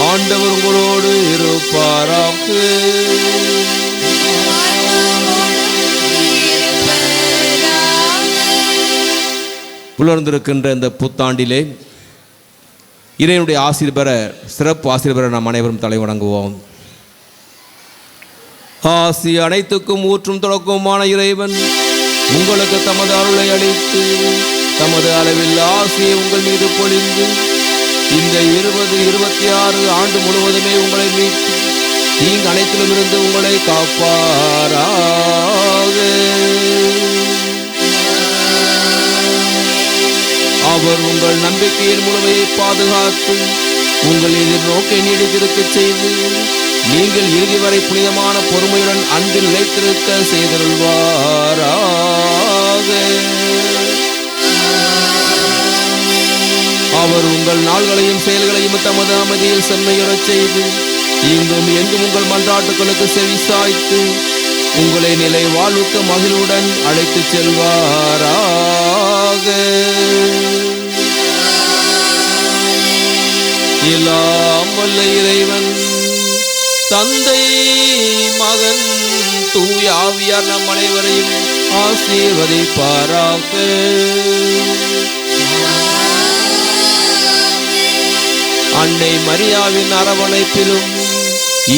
ஆண்டவர் உங்களோடு இருப்பாராக. புலர்ந்திருக்கின்ற இந்த புத்தாண்டிலே இறைவனுடைய ஆசீர் பெற, சிறப்பு ஆசீர் பெற நாம் அனைவரும் தலை வணங்குவோம். ஆசி அனைத்துக்கும் ஊற்றும் தொடக்கமான இறைவன் உங்களுக்கு தமது அருளை அளித்து தமது அளவில் ஆசியை உங்கள் மீது பொழிந்து இந்த 2026 ஆண்டு முழுவதுமே உங்களை மீட்டு தீங்கு அனைத்திலும் இருந்து உங்களை காப்பாராக. அவர் உங்கள் நம்பிக்கையின் முழுமையை பாதுகாத்து உங்கள் எதிர்நோக்கை நீடித்திருக்க செய்து நீங்கள் இறுதி வரை புனிதமான பொறுமையுடன் அன்பில் நிலைத்திருக்க செய்தருள்வாராக. அவர் உங்கள் நாள்களையும் செயல்களையும் தமது அமைதியில் செம்மையுறச் செய்து இங்கும் எங்கும் உங்கள் மன்றாட்டுகளுக்கு செவி சாய்த்து உங்களை நிலை வாழ்வுக்கு மகிழ்வுடன் அழைத்துச் செல்வாராக. எல்லாம் வல்ல இறைவன் தந்தை, மகன், தூய ஆவியார் நம் அனைவரையும் ஆசீர்வதிப்பாராக. அன்னை மரியாவின் அரவணைப்பிலும்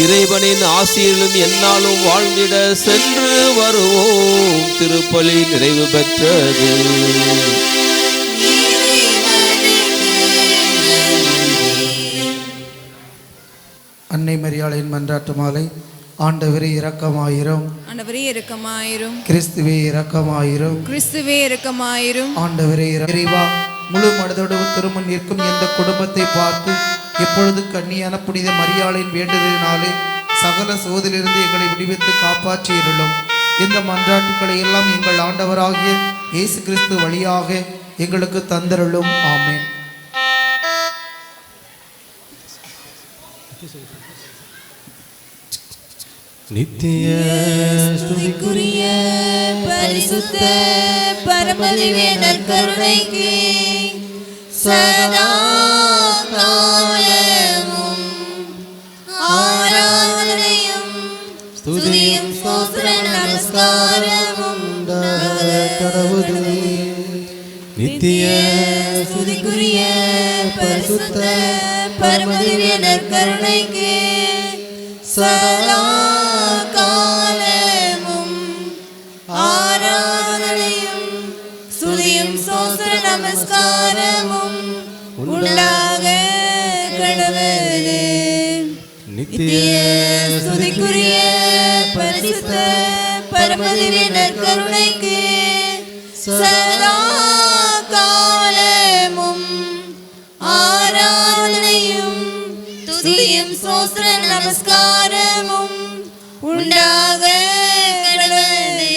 இறைவனின் ஆசியிலும் என்னாலும் வாழ்ந்திட சென்று வருவோம். திருப்பலி நிறைவு பெற்றது. அன்னை மரியாளின் மன்றாட்டு மாலை. ஆண்டவரே இரக்கமாயிரும். ஆண்டவரே இரக்கமாயிரும். கிறிஸ்துவே இரக்கமாயிரும். கிறிஸ்துவே இரக்கமாயிரும். ஆண்டவரே இறைவா, முழு மனதோடு திருமண் நிற்கும் எந்த குடும்பத்தை பார்த்து எப்பொழுது கன்னியான புனித மரியாளின் வேண்டுதலினாலே சகல சோதலிலிருந்து எங்களை விடுவித்து காப்பாற்றியிருளும். இந்த மன்றாட்டுக்களை எல்லாம் எங்கள் ஆண்டவராகிய இயேசு கிறிஸ்து வழியாக எங்களுக்கு தந்தருளும். ஆமென். நித்திய ஸ்துதிக்குரிய பரிசுத்த பரமதிவேனர் கருணைக்கு சதா காலமும் ஆராதனையும் ஸ்துதியும் ஸ்தோத்திர நமஸ்காரமும் கடவுளே. நித்திய ஸ்துதிக்குரிய பரிசுத்த பரமதிவேனர் கருணைக்கு சதா காலமும் ஆராதனையும் ஸ்துதியும் ஸ்தோத்திர நமஸ்காரமும் உண்டாக கடவுளே. நித்திய ஸ்துதிக்குரிய பரிசுத்த பரமதிவேனர் கருணைக்கு சதா காலமும் ஆராதனையும் ஸ்துதியும் ஸ்தோத்திர நமஸ்காரமும் உண்டாக கடவுளே.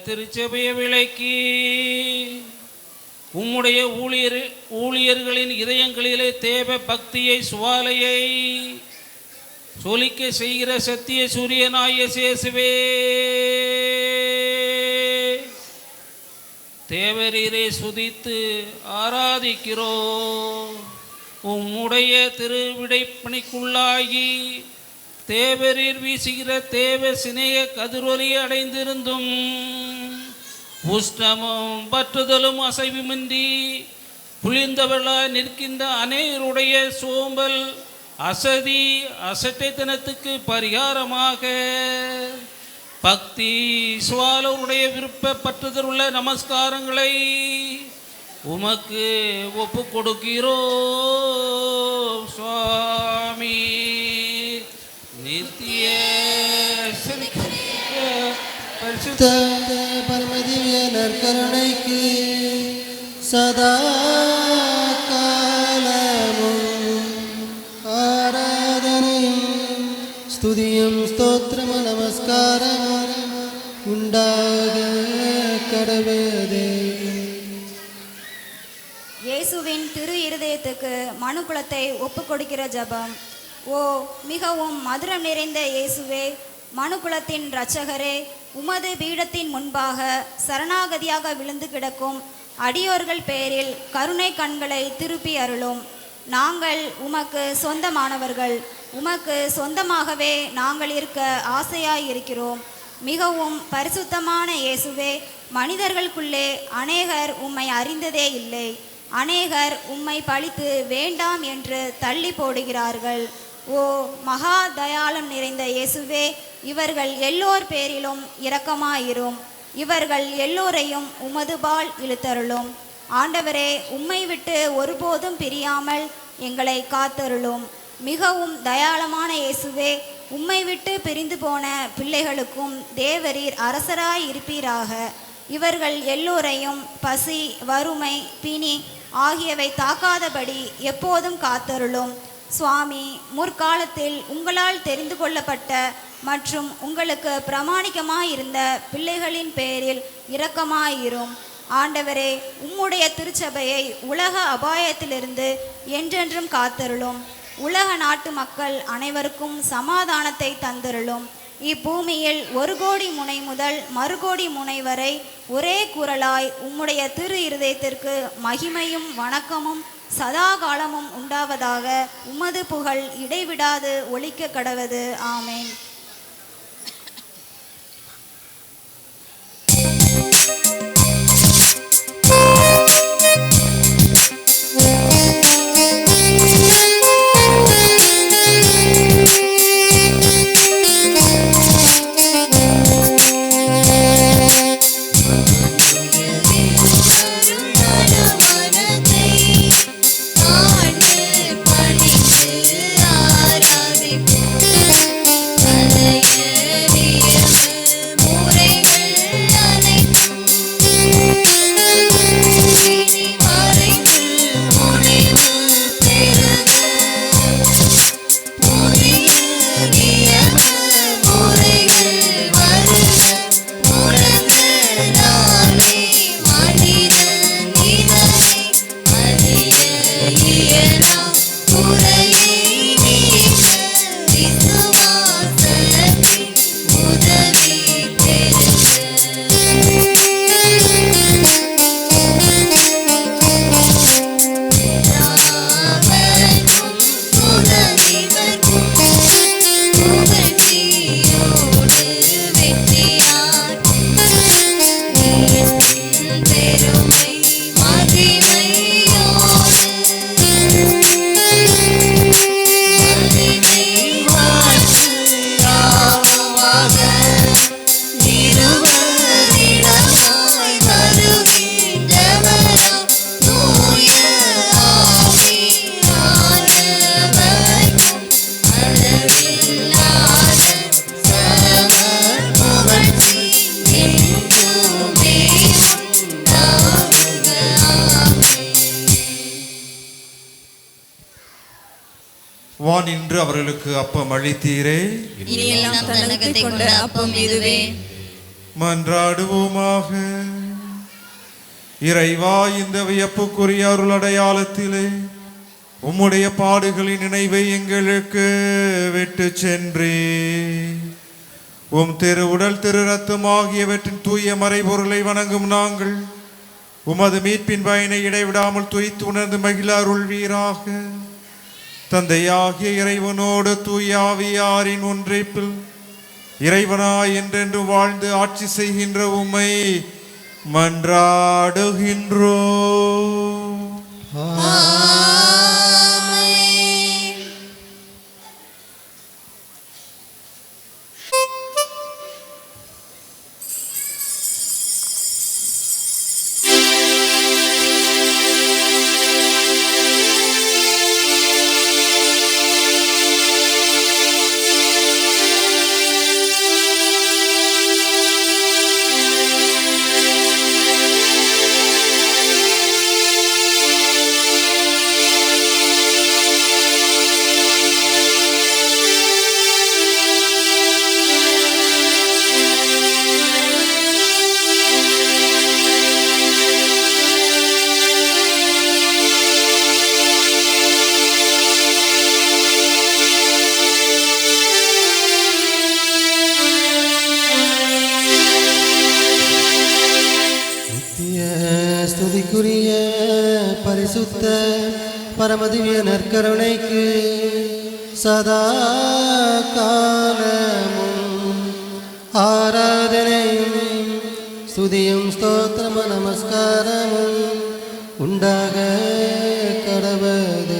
திருச்சபையை விளக்கி உம்முடைய ஊழியர்களின் இதயங்களிலே தேவ பக்தியை சுவாலையை சொலிக்க செய்கிற சத்திய சூரியனாய இயேசுவே, தேவரீரை சுதித்து ஆராதிக்கிறோம். உம்முடைய திருவிடைப்பணிக்குள்ளாகி தேவரீர் வீசுகிற தேவ சிநேக கதிரொலி அடைந்திருந்தும் உஷ்ணமும் பற்றுதலும் அசைவுமின்றி குளிர்ந்தவர்களாய் நிற்கின்ற அநேகருடைய சோம்பல் அசதி அசட்டைத்தனத்துக்கு பரிகாரமாக பக்தி சுவாலருடைய விருப்ப பற்றுதல் உள்ள நமஸ்காரங்களை உமக்கு ஒப்பு கொடுக்கிறோம் சுவாமி. நித்திய பரிசுத்த பரமதிவ்ய நற்கருணைக்கு சதா காலமும் ஆராதனையும் ஸ்துதியும் ஸ்தோத்திரமும் நமஸ்காரம் உண்டாக கடவுளே. இயேசுவின் திரு இருதயத்துக்கு மனுக்குலத்தை ஒப்பு கொடுக்கிற ஜபம். ஓ மிகவும் மதுரம் நிறைந்த இயேசுவே, மனுக்குலத்தின் இரட்சகரே, உமது பீடத்தின் முன்பாக சரணாகதியாக விழுந்து கிடக்கும் அடியோர்கள் பேரில் கருணை கண்களை திருப்பி அருளும். நாங்கள் உமக்கு சொந்தமானவர்கள், உமக்கு சொந்தமாகவே நாங்கள் இருக்க ஆசையாய் இருக்கிறோம். மிகவும் பரிசுத்தமான இயேசுவே, மனிதர்களுக்குள்ளே அநேகர் உம்மை அறிந்ததே இல்லை. அநேகர் உம்மை பழித்து வேண்டாம் என்று தள்ளி போடுகிறார்கள். ஓ மகா தயாளம் நிறைந்த இயேசுவே, இவர்கள் எல்லோர் பேரிலும் இரக்கமாயிரும். இவர்கள் எல்லோரையும் உமதுபால் இழுத்தருளும். ஆண்டவரே, உம்மை விட்டு ஒருபோதும் பிரியாமல் எங்களை காத்தருளும். மிகவும் தயாளமான இயேசுவே, உம்மை விட்டு பிரிந்து போன பிள்ளைகளுக்கும் தேவரீர் அரசராய் இருப்பீராக. இவர்கள் எல்லோரையும் பசி, வறுமை, பிணி ஆகியவை தாக்காதபடி எப்போதும் காத்தருளும். சுவாமி, முற்காலத்தில் உங்களால் தெரிந்து கொள்ளப்பட்ட மற்றும் உங்களுக்கு பிரமாணிக்கமாயிருந்த பிள்ளைகளின் பேரில் இரக்கமாயிரும். ஆண்டவரே, உம்முடைய திருச்சபையை உலக அபாயத்திலிருந்து என்றென்றும் காத்தருளும். உலக நாட்டு மக்கள் அனைவருக்கும் சமாதானத்தை தந்தருளும். இப்பூமியில் 1 கோடி முனை முதல் மறுகோடி முனை வரை ஒரே குரலாய் உம்முடைய திரு இருதயத்திற்கு மகிமையும் வணக்கமும் சதா காலமும் உண்டாவதாக. உமது புகழ் இடைவிடாது ஒலிக்க கடவது. ஆமேன். ஆராதிப்போம் நின்று அவர்களுக்கு அப்பம் அளித்தீரே. இனியெல்லாம் தன்னகத்தை கொண்ட அப்பம் இதுவே. மன்றாடுவோமாக. இறைவா, இந்த வியப்புக்குரிய அருள் அடையாளத்திலே உம்முடைய பாடுகளின் நினைவை எங்களுக்கு விட்டு சென்றே. உம் திரு உடல் திரு ரத்தம் ஆகியவற்றின் தூய மறைபொருளை வணங்கும் நாங்கள் உமது மீட்பின் பயனை இடைவிடாமல் துய்த்து உணர்ந்து மகிழ அருள்வீராக. தந்தையாகிய இறைவனோடு தூய ஆவியாரின் ஒன்றைப்பில் இறைவனாய் என்றென்று வாழ்ந்து ஆட்சி செய்கின்ற உம்மை மன்றாடுகின்றோம். ஸ்துதிக்குரிய பரிசுத்த பரமதிவிய நற்கருணைக்கு சதா காலமும் ஆராதனையும் ஸ்துதியும் ஸ்தோத்திரம நமஸ்காரமும் உண்டாக கடவுளே.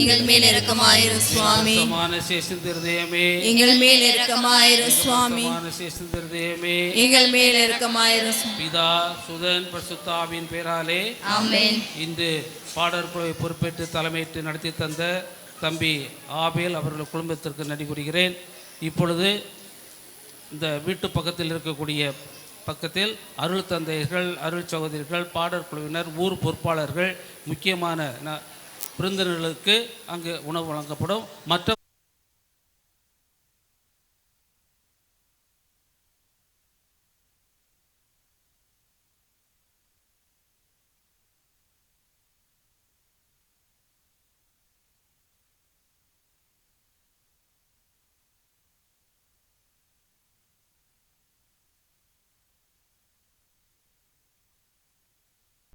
எங்கள் மேல் இரக்கமாயிரு சுவாமி. எங்கள் மேல் இரக்கமாயிரு சுவாமி. எங்கள் மேல் இரக்கமாயிரு. பிதா சுதன் பரிசுத்தாவின் பேராலே ஆமென். இந்த பாடற்குழுவை பொறுப்பேற்று தலைமையேற்று நடத்தி தந்த தம்பி ஆபேல் அவர்கள் குடும்பத்திற்கு நன்றி கூறுகிறேன். இப்பொழுது இந்த வீட்டு பக்கத்தில் இருக்கக்கூடிய பக்கத்தில் அருள் தந்தையர்கள், அருள் சகோதரிகள், பாடற்குழுவினர், ஊர் பொறுப்பாளர்கள், முக்கியமான விருந்தினர்களுக்கு அங்கு உணவு வழங்கப்படும். மற்ற